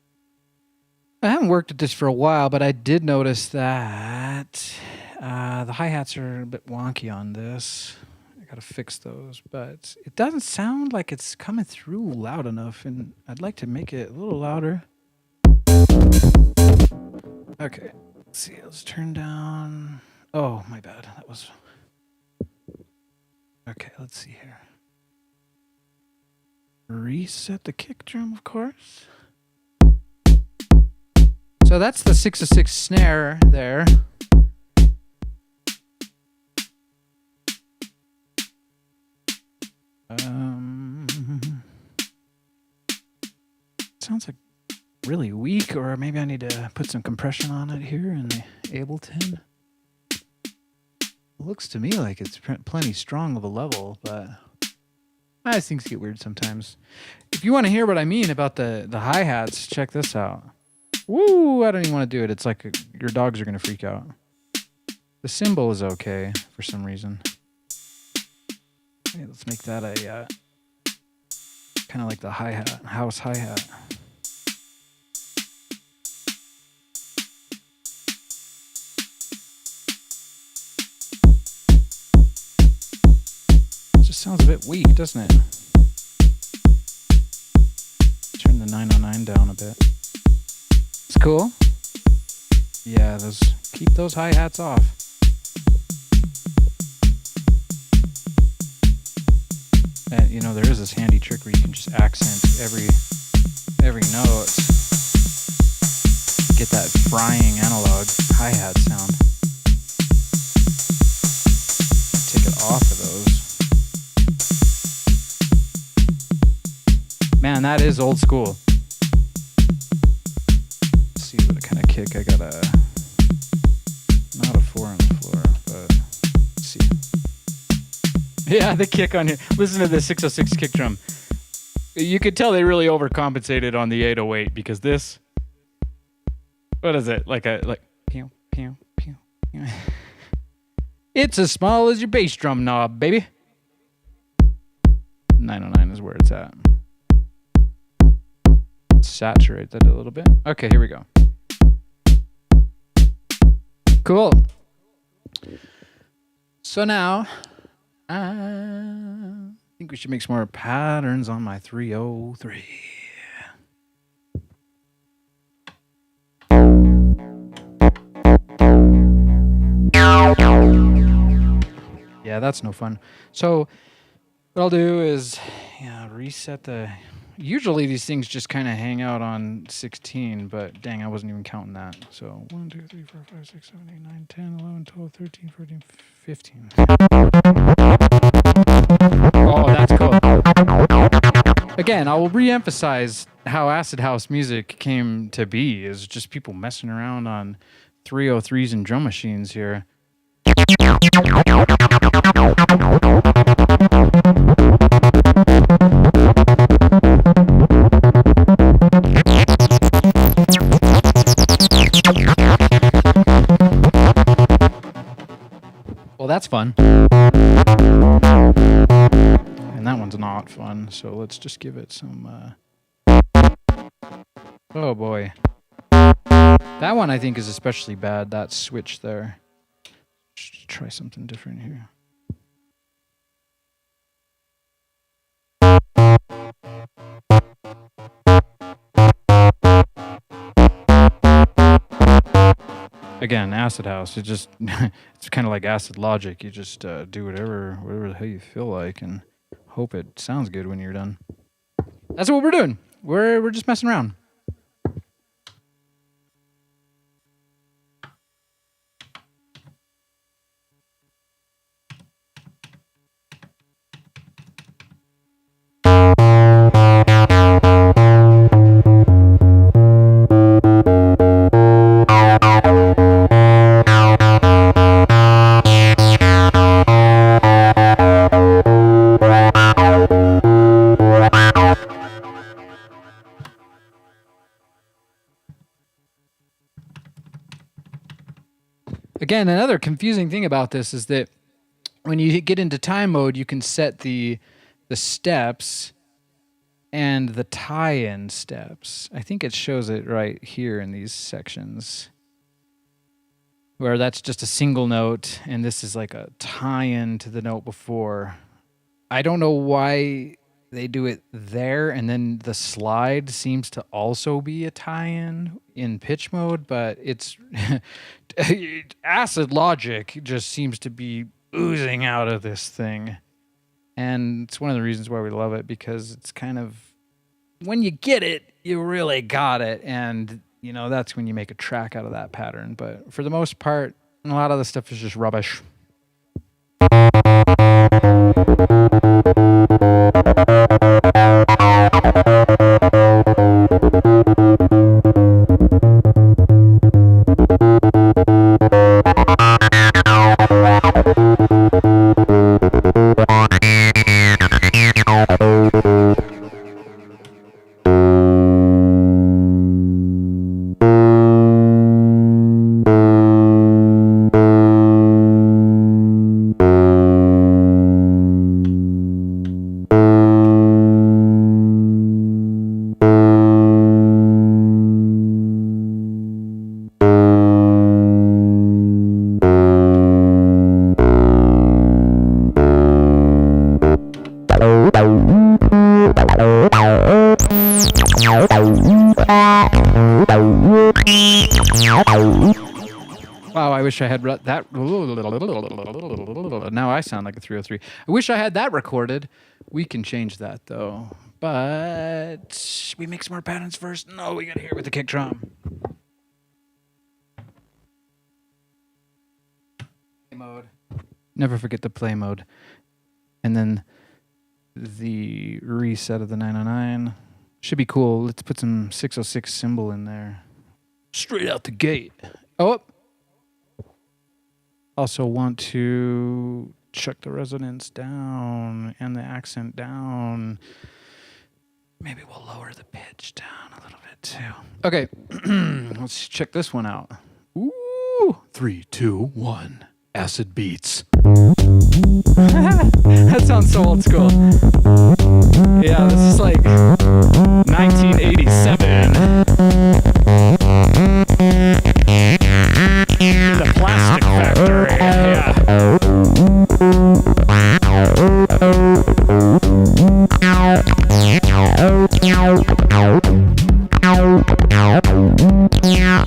I haven't worked at this for a while, but I did notice that the hi-hats are a bit wonky on this. I gotta fix those, but it doesn't sound like it's coming through loud enough, and I'd like to make it a little louder. Okay, let's see, let's turn down. Oh, my bad. That was. Okay, let's see here. Reset the kick drum, of course. So that's the 606 snare there. Sounds like really weak, or maybe I need to put some compression on it here in the Ableton. Looks to me like it's plenty strong of a level, but things get weird sometimes. If you want to hear what I mean about the hi-hats, check this out. Woo! I don't even want to do it. It's like your dogs are going to freak out. The cymbal is okay for some reason. Okay, let's make that a kind of like the hi-hat, house hi-hat. Just sounds a bit weak, doesn't it? Turn the 909 down a bit. It's cool. Yeah, keep those hi-hats off. And you know, there is this handy trick where you can just accent every note. Get that frying analog hi-hat sound. Take it off of those. Man, that is old school. Let's see what kind of kick I got. Not a 4 on the floor, but let's see. Yeah, the kick on here. Listen to the 606 kick drum. You could tell they really overcompensated on the 808 because this. What is it? Like pew pew pew. It's as small as your bass drum knob, baby. 909 is where it's at. Saturate that a little bit. Okay, here we go. Cool. So now, I think we should make some more patterns on my 303. Yeah, that's no fun. So what I'll do is reset the... Usually these things just kind of hang out on 16, but dang, I wasn't even counting that. So 1, 2, 3, 4, 5, 6, 7, 8, 9, 10, 11, 12, 13, 14, 15. Oh, that's cool. Again, I will re-emphasize how acid house music came to be is just people messing around on 303s and drum machines here. Well, that's fun. And that one's not fun, so let's just give it some... Oh, boy. That one, I think, is especially bad, that switch there. Let's try something different here. Again, acid house. It just it's kind of like acid logic. You just do whatever the hell you feel like, and hope it sounds good when you're done. That's what we're doing. We're just messing around. Again, another confusing thing about this is that when you get into time mode, you can set the steps and the tie-in steps. I think it shows it right here in these sections, where that's just a single note, and this is like a tie-in to the note before. I don't know why they do it there, and then the slide seems to also be a tie-in in pitch mode, but it's acid logic just seems to be oozing out of this thing. And it's one of the reasons why we love it, because it's kind of, when you get it, you really got it, and you know, that's when you make a track out of that pattern. But for the most part, a lot of the stuff is just rubbish. Wow, I wish I had that. Now I sound like a 303. I wish I had that recorded. We can change that though. But we make some more patterns first. No, we gotta hear it with the kick drum. Play mode. Never forget the play mode. And then the reset of the 909. Should be cool. Let's put some 606 cymbal in there. Straight out the gate. Oh. Also want to chuck the resonance down and the accent down. Maybe we'll lower the pitch down a little bit too. Okay, let's check this one out. Ooh, 3, 2, 1. Acid beats. That sounds so old school. Yeah, this is like 1987. In the plastic factory. Yeah.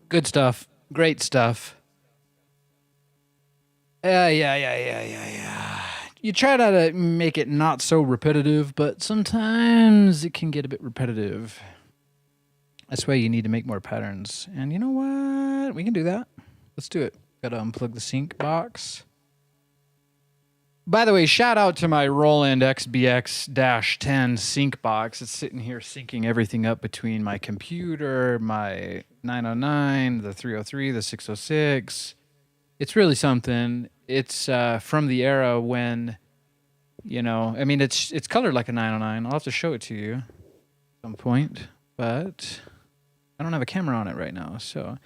Good stuff. Great stuff. Yeah. You try to make it not so repetitive, but sometimes it can get a bit repetitive. That's why you need to make more patterns. And you know what? We can do that. Let's do it. Gotta unplug the sync box. By the way, shout out to my Roland XBX-10 sync box. It's sitting here syncing everything up between my computer, my 909, the 303, the 606. It's really something. It's from the era when, you know, I mean, it's colored like a 909. I'll have to show it to you at some point, but I don't have a camera on it right now, so.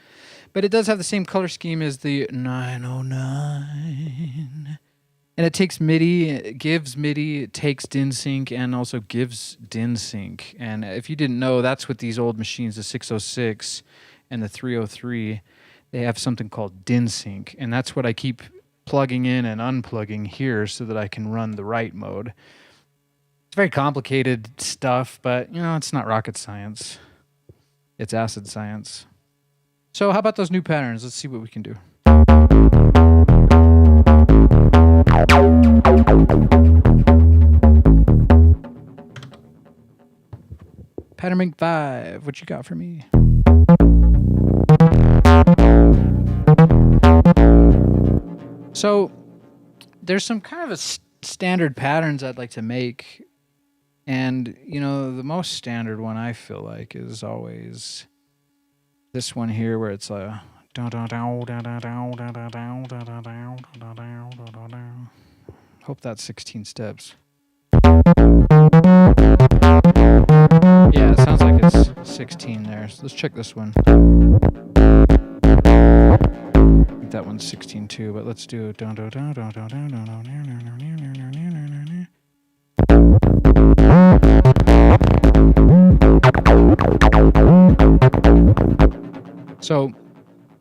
But it does have the same color scheme as the 909. And it takes MIDI, it gives MIDI, it takes DIN sync, and also gives DIN sync. And if you didn't know, that's what these old machines, the 606 and the 303, they have something called DIN sync. And that's what I keep plugging in and unplugging here so that I can run the right mode. It's very complicated stuff, but, you know, it's not rocket science. It's acid science. So how about those new patterns? Let's see what we can do. Pattern Bank 5, what you got for me? So there's some kind of standard patterns I'd like to make. And, you know, the most standard one I feel like is always this one here where it's a hope that's 16 steps. Yeah, it sounds like it's 16 there. So let's check this one. I think that one's 16 too, but let's do So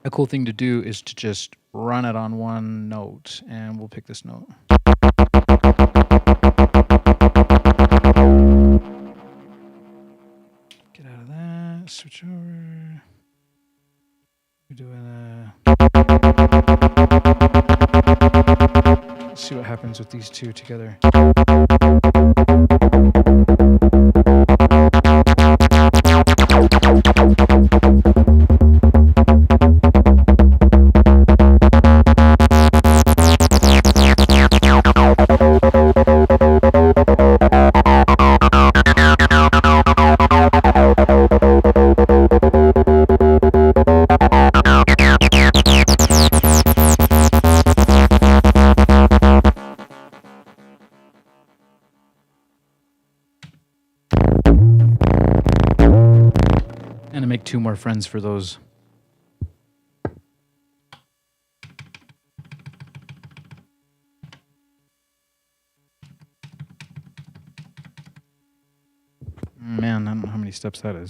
a cool thing to do is to just run it on one note, and we'll pick this note. Get out of that, switch over. We're doing let's see what happens with these two together. And to make two more friends for those. Man, I don't know how many steps that is.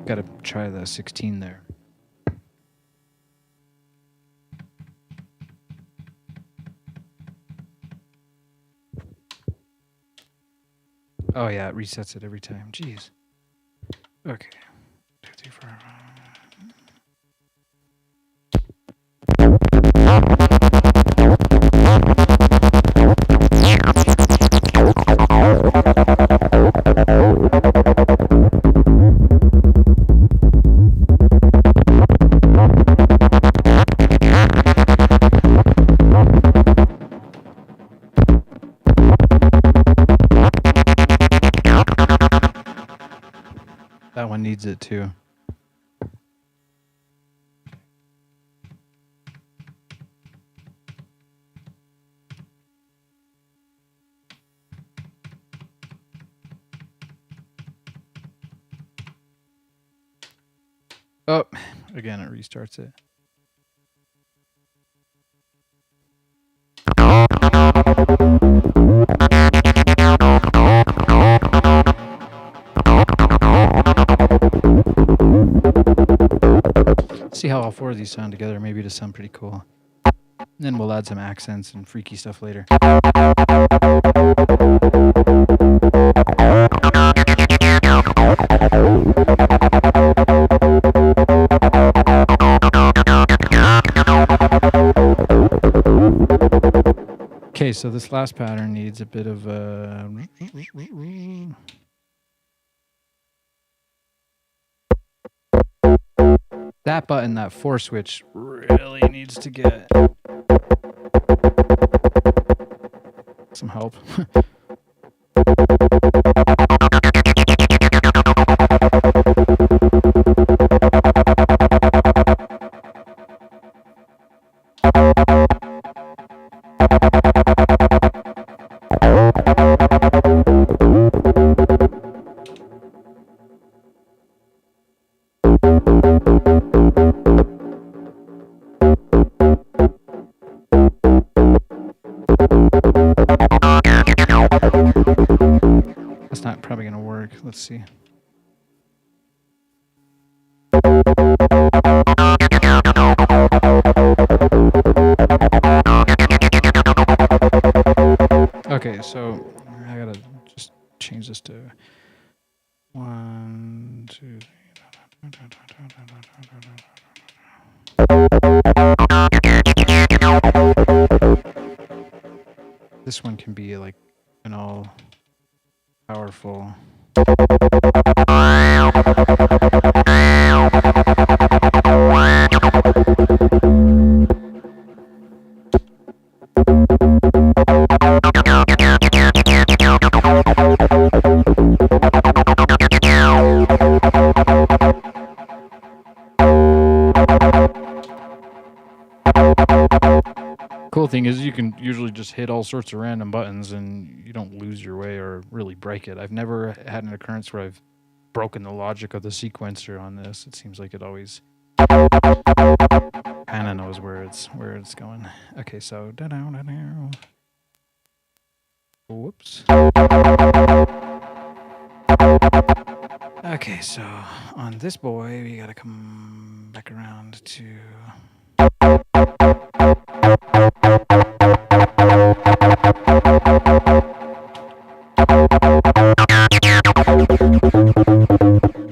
Gotta try the 16 there. Oh yeah, it resets it every time. Jeez. Okay. 2, 3, 4. needs it too. Oh, again, it restarts it. See how all four of these sound together. Maybe it'll sound pretty cool. And then we'll add some accents and freaky stuff later. Okay, so this last pattern needs a bit of that button, that 4 switch, really needs to get some help. That's not probably gonna work. Let's see. Okay, so I gotta just change this to 1, 2, 3. This one can be like an all powerful. Cool thing is you can usually just hit all sorts of random buttons and you don't lose your way or really break it. I've never had an occurrence where I've broken the logic of the sequencer on this. It seems like it always kind of knows where it's going. Okay, so whoops. Okay, so on this boy, we gotta come back around to.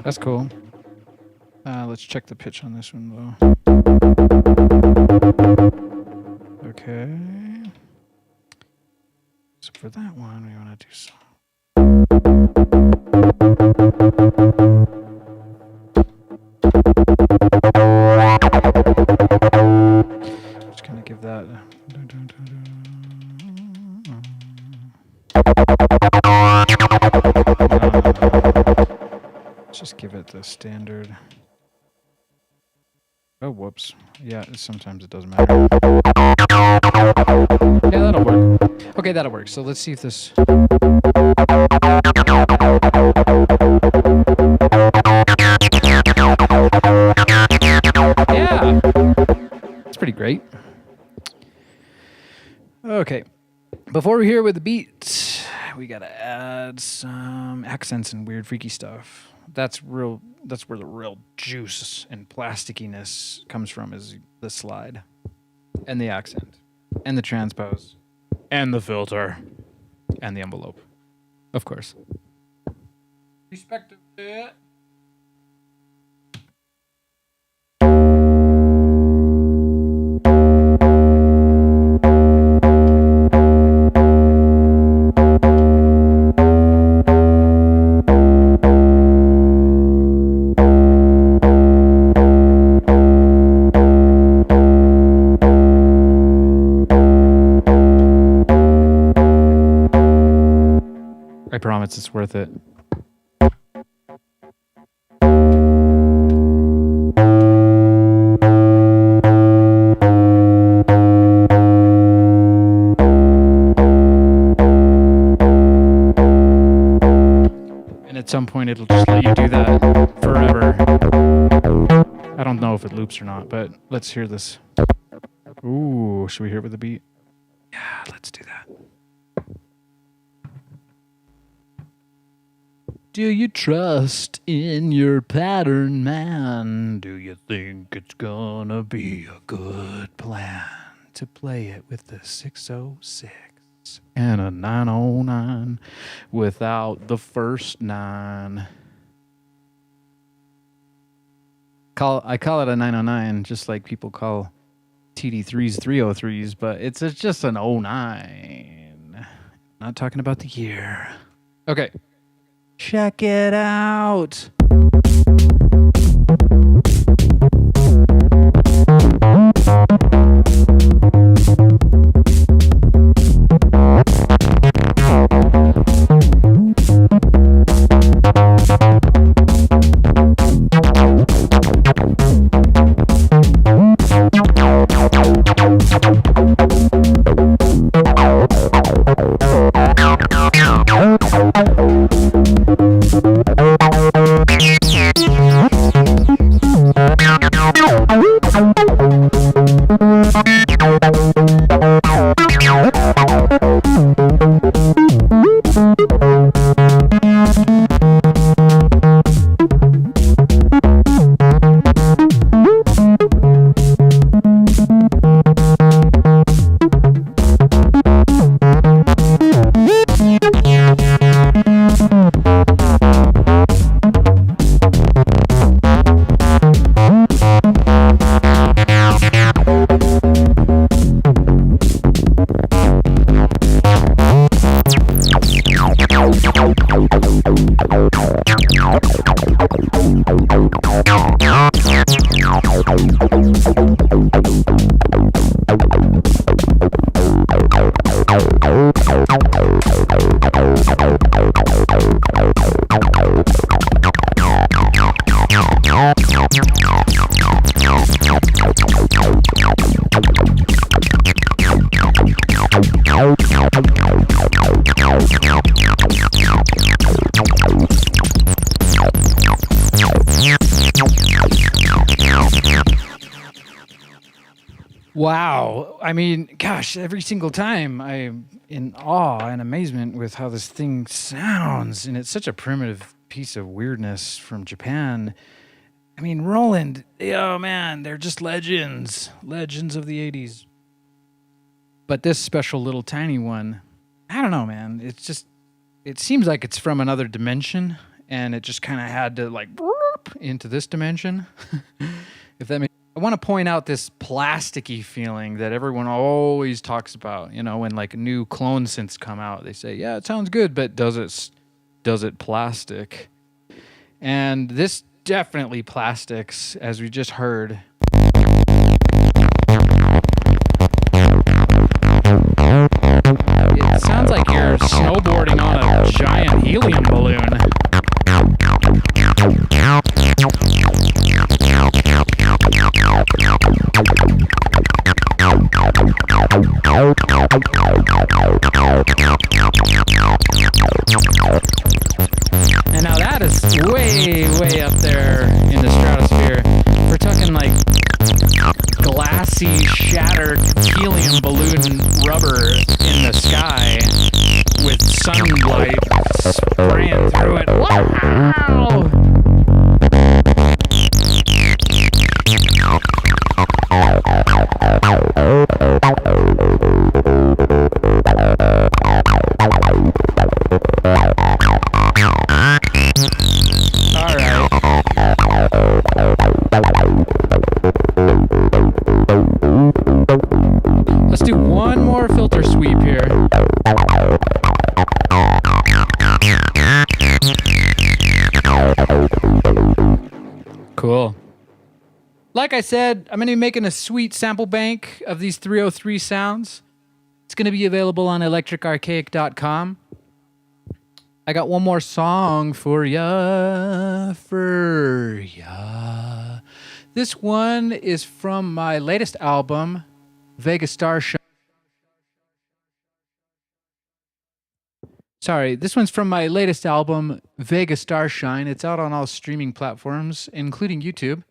That's cool. Let's check the pitch on this one, though. Okay. So for that one, we want to do some. Just gonna give that. Just give it the standard. Oh, whoops. Yeah, sometimes it doesn't matter. Yeah, that'll work. Okay, that'll work. So let's see if this. Yeah! That's pretty great. Okay. Before we hear with the beat, we gotta add some accents and weird freaky stuff. That's where the real juice and plasticiness comes from, is the slide and the accent and the transpose and the filter and the envelope, of course. Respect a bit. I promise it's worth it. some point it'll just let you do that forever. I don't know if it loops or not, but let's hear this. Ooh, should we hear it with the beat? Yeah, let's do that. Do you trust in your pattern, man? Do you think it's gonna be a good plan to play it with the 606 and a 909 without the first 9? I call it a 909, just like people call TD3s 303s, but it's just an 09. Not talking about the year. Okay. Check it out. Wow. I mean, gosh, every single time I'm in awe and amazement with how this thing sounds. And it's such a primitive piece of weirdness from Japan. I mean, Roland, oh man, they're just legends. Legends of the 80s. But this special little tiny one, I don't know, man. It's just, it seems like it's from another dimension. And it just kind of had to like into this dimension. If that makes I want to point out this plasticky feeling that everyone always talks about. You know, when like new clone synths come out, they say, "Yeah, it sounds good, but does it plastic?" And this definitely plastics, as we just heard. It sounds like you're snowboarding on a giant helium balloon. And now that is way, way up there in the stratosphere. We're talking like glassy, shattered helium balloon rubber in the sky with sunlight spraying through it. Wow! Let's do one more filter sweep here. Cool. Like I said, I'm going to be making a sweet sample bank of these 303 sounds. It's going to be available on electricarchaic.com. I got one more song for ya. This one is from my latest album, Vega Star Show. Sorry, this one's from my latest album, Vega Starshine. It's out on all streaming platforms, including YouTube.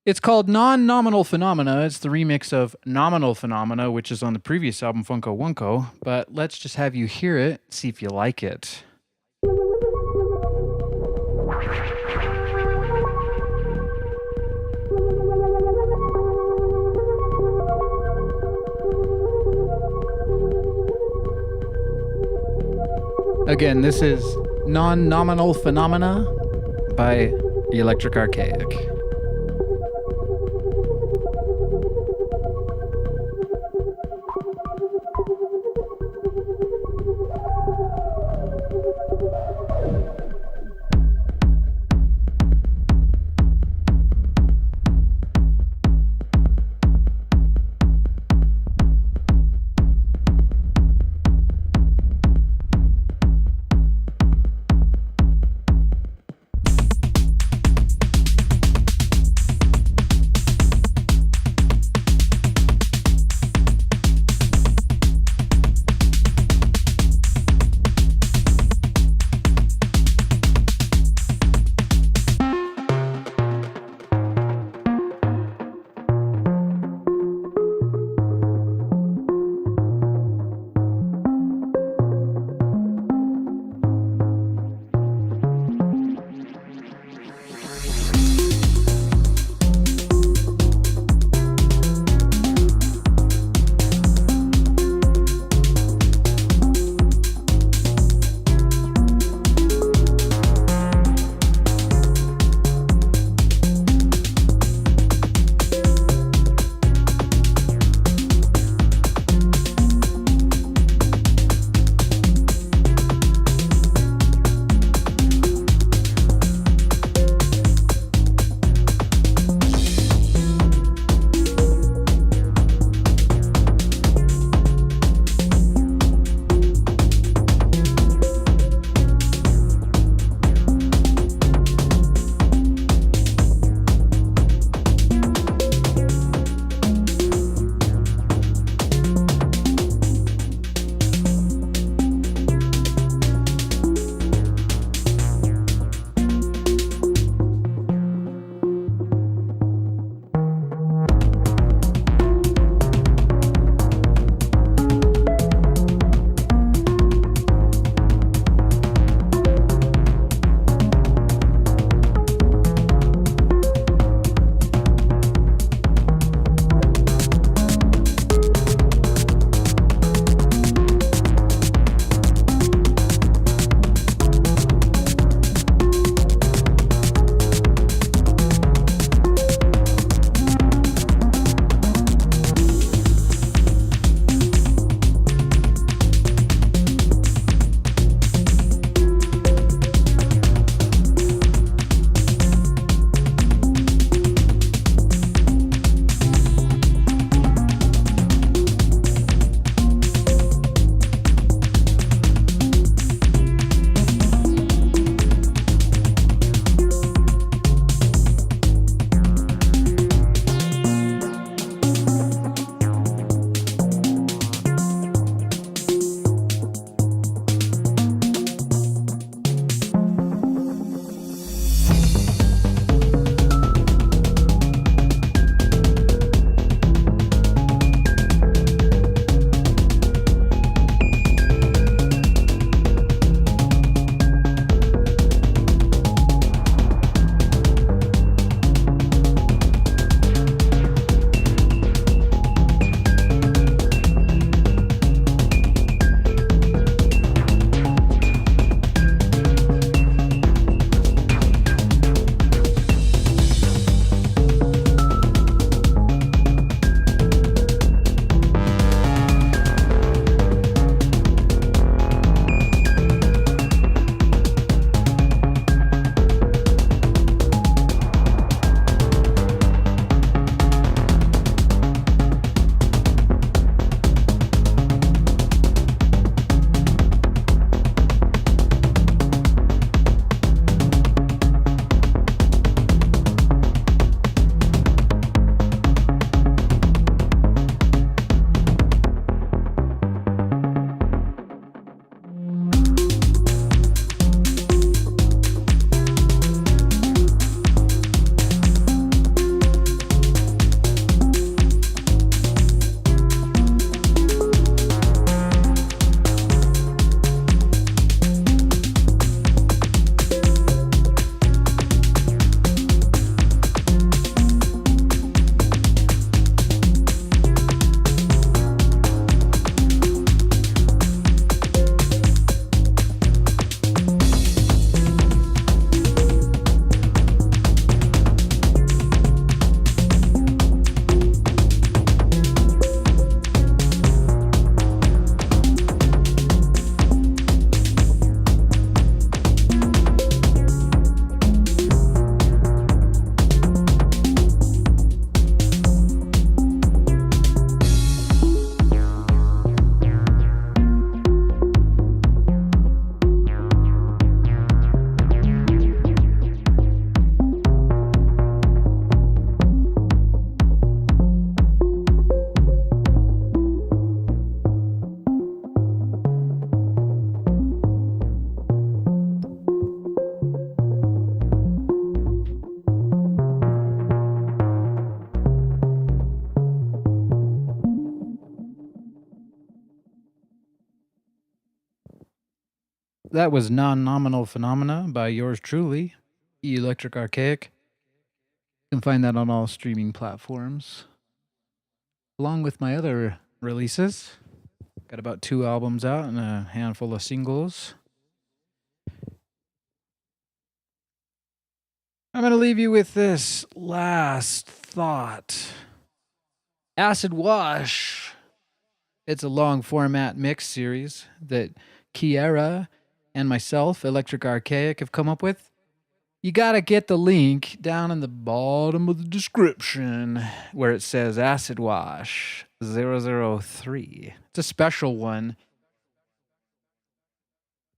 It's called Non-Nominal Phenomena. It's the remix of Nominal Phenomena, which is on the previous album, Funko Wonko. But let's just have you hear it, see if you like it. Again, this is Non-Nominal Phenomena by Electric Archaic. That was Non-Nominal Phenomena by yours truly, Electric Archaic. You can find that on all streaming platforms, along with my other releases. Got about 2 albums out and a handful of singles. I'm going to leave you with this last thought. Acid Wash. It's a long format mix series that Kiera and myself, Electric Archaic, have come up with. You got to get the link down in the bottom of the description where it says Acid Wash 003. It's a special one.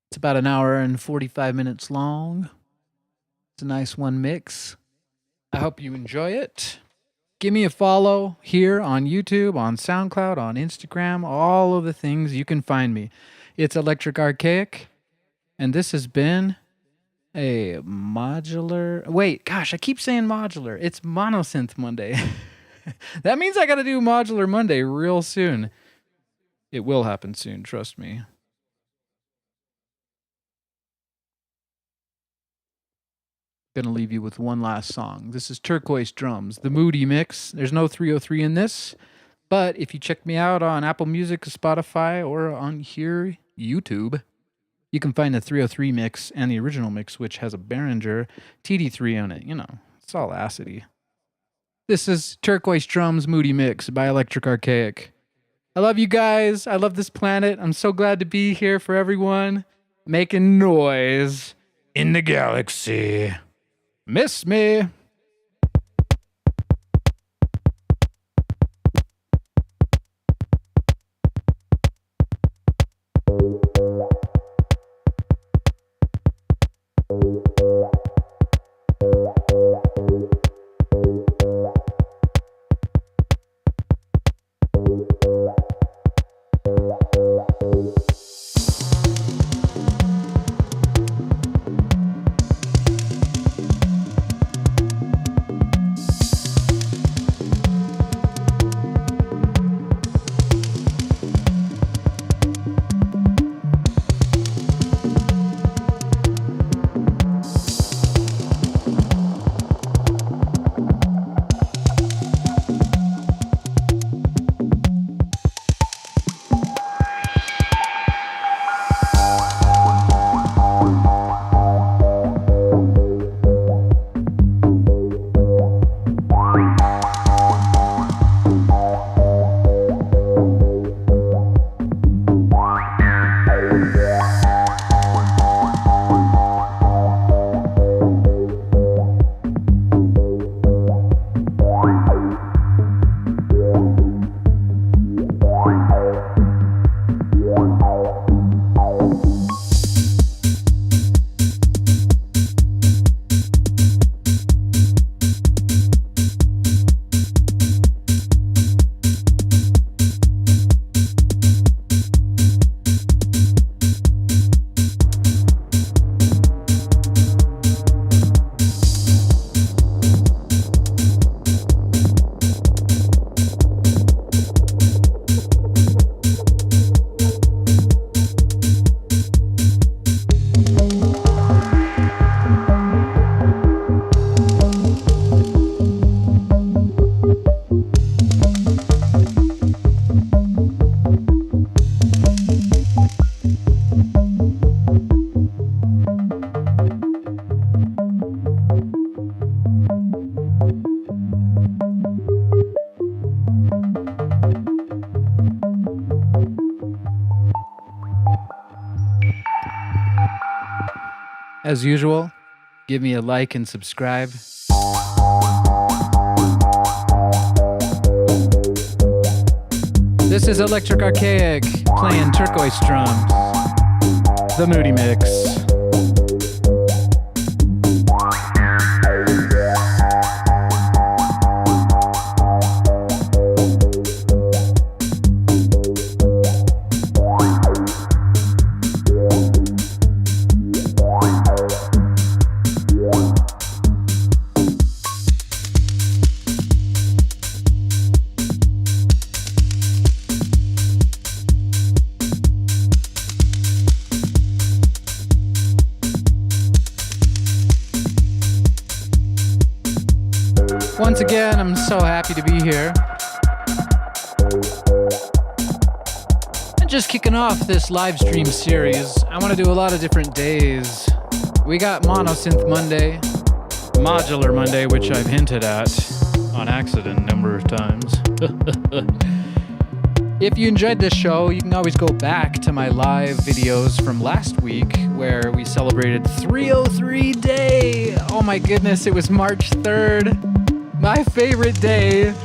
It's about an hour and 45 minutes long. It's a nice one mix. I hope you enjoy it. Give me a follow here on YouTube, on SoundCloud, on Instagram, all of the things you can find me. It's Electric Archaic, and this has been a modular... Wait, gosh, I keep saying modular. It's Monosynth Monday. That means I got to do Modular Monday real soon. It will happen soon, trust me. Gonna leave you with one last song. This is Turquoise Drums, the Moody mix. There's no 303 in this, but if you check me out on Apple Music, Spotify, or on here, YouTube, you can find the 303 mix and the original mix, which has a Behringer TD3 on it. You know, it's all acidy. This is Turquoise Drums, Moody mix by Electric Archaic. I love you guys. I love this planet. I'm so glad to be here for everyone, making noise in the galaxy. Miss me. As usual, give me a like and subscribe. This is Electric Archaic playing Turquoise Drums, the Moody Mix. Once again, I'm so happy to be here. And just kicking off this live stream series, I want to do a lot of different days. We got Mono Synth Monday, Modular Monday, which I've hinted at on accident a number of times. If you enjoyed this show, you can always go back to my live videos from last week where we celebrated 303 Day. Oh my goodness, it was March 3rd, my favorite day.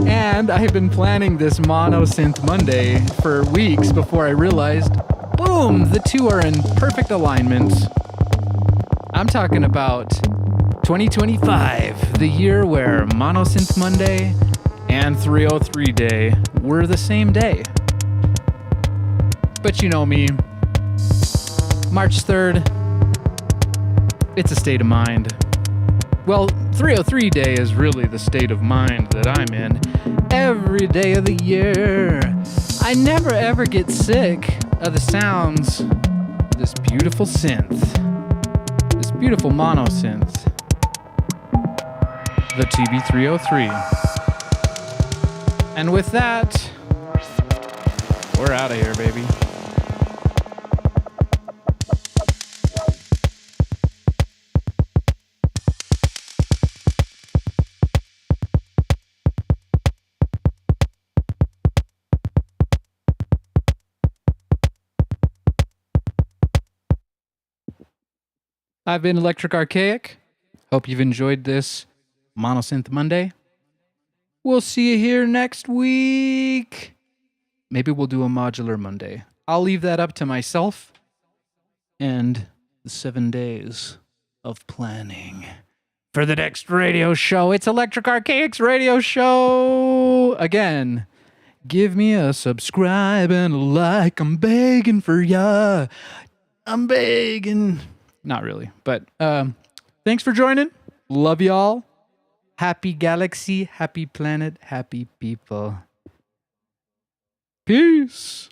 And I have been planning this Mono Synth Monday for weeks before I realized, boom, the two are in perfect alignment. I'm talking about 2025, the year where Mono Synth Monday and 303 Day were the same day. But you know me, March 3rd, it's a state of mind. Well, 303 Day is really the state of mind that I'm in every day of the year. I never ever get sick of the sounds of this beautiful synth, this beautiful mono synth, the TB-303. And with that, we're out of here, baby. I've been Electric Archaic. Hope you've enjoyed this Monosynth Monday. We'll see you here next week. Maybe we'll do a Modular Monday. I'll leave that up to myself and the 7 days of planning for the next radio show. It's Electric Archaic's radio show. Again, give me a subscribe and a like. I'm begging for ya. I'm begging. Not really, but thanks for joining. Love y'all. Happy galaxy, happy planet, happy people. Peace.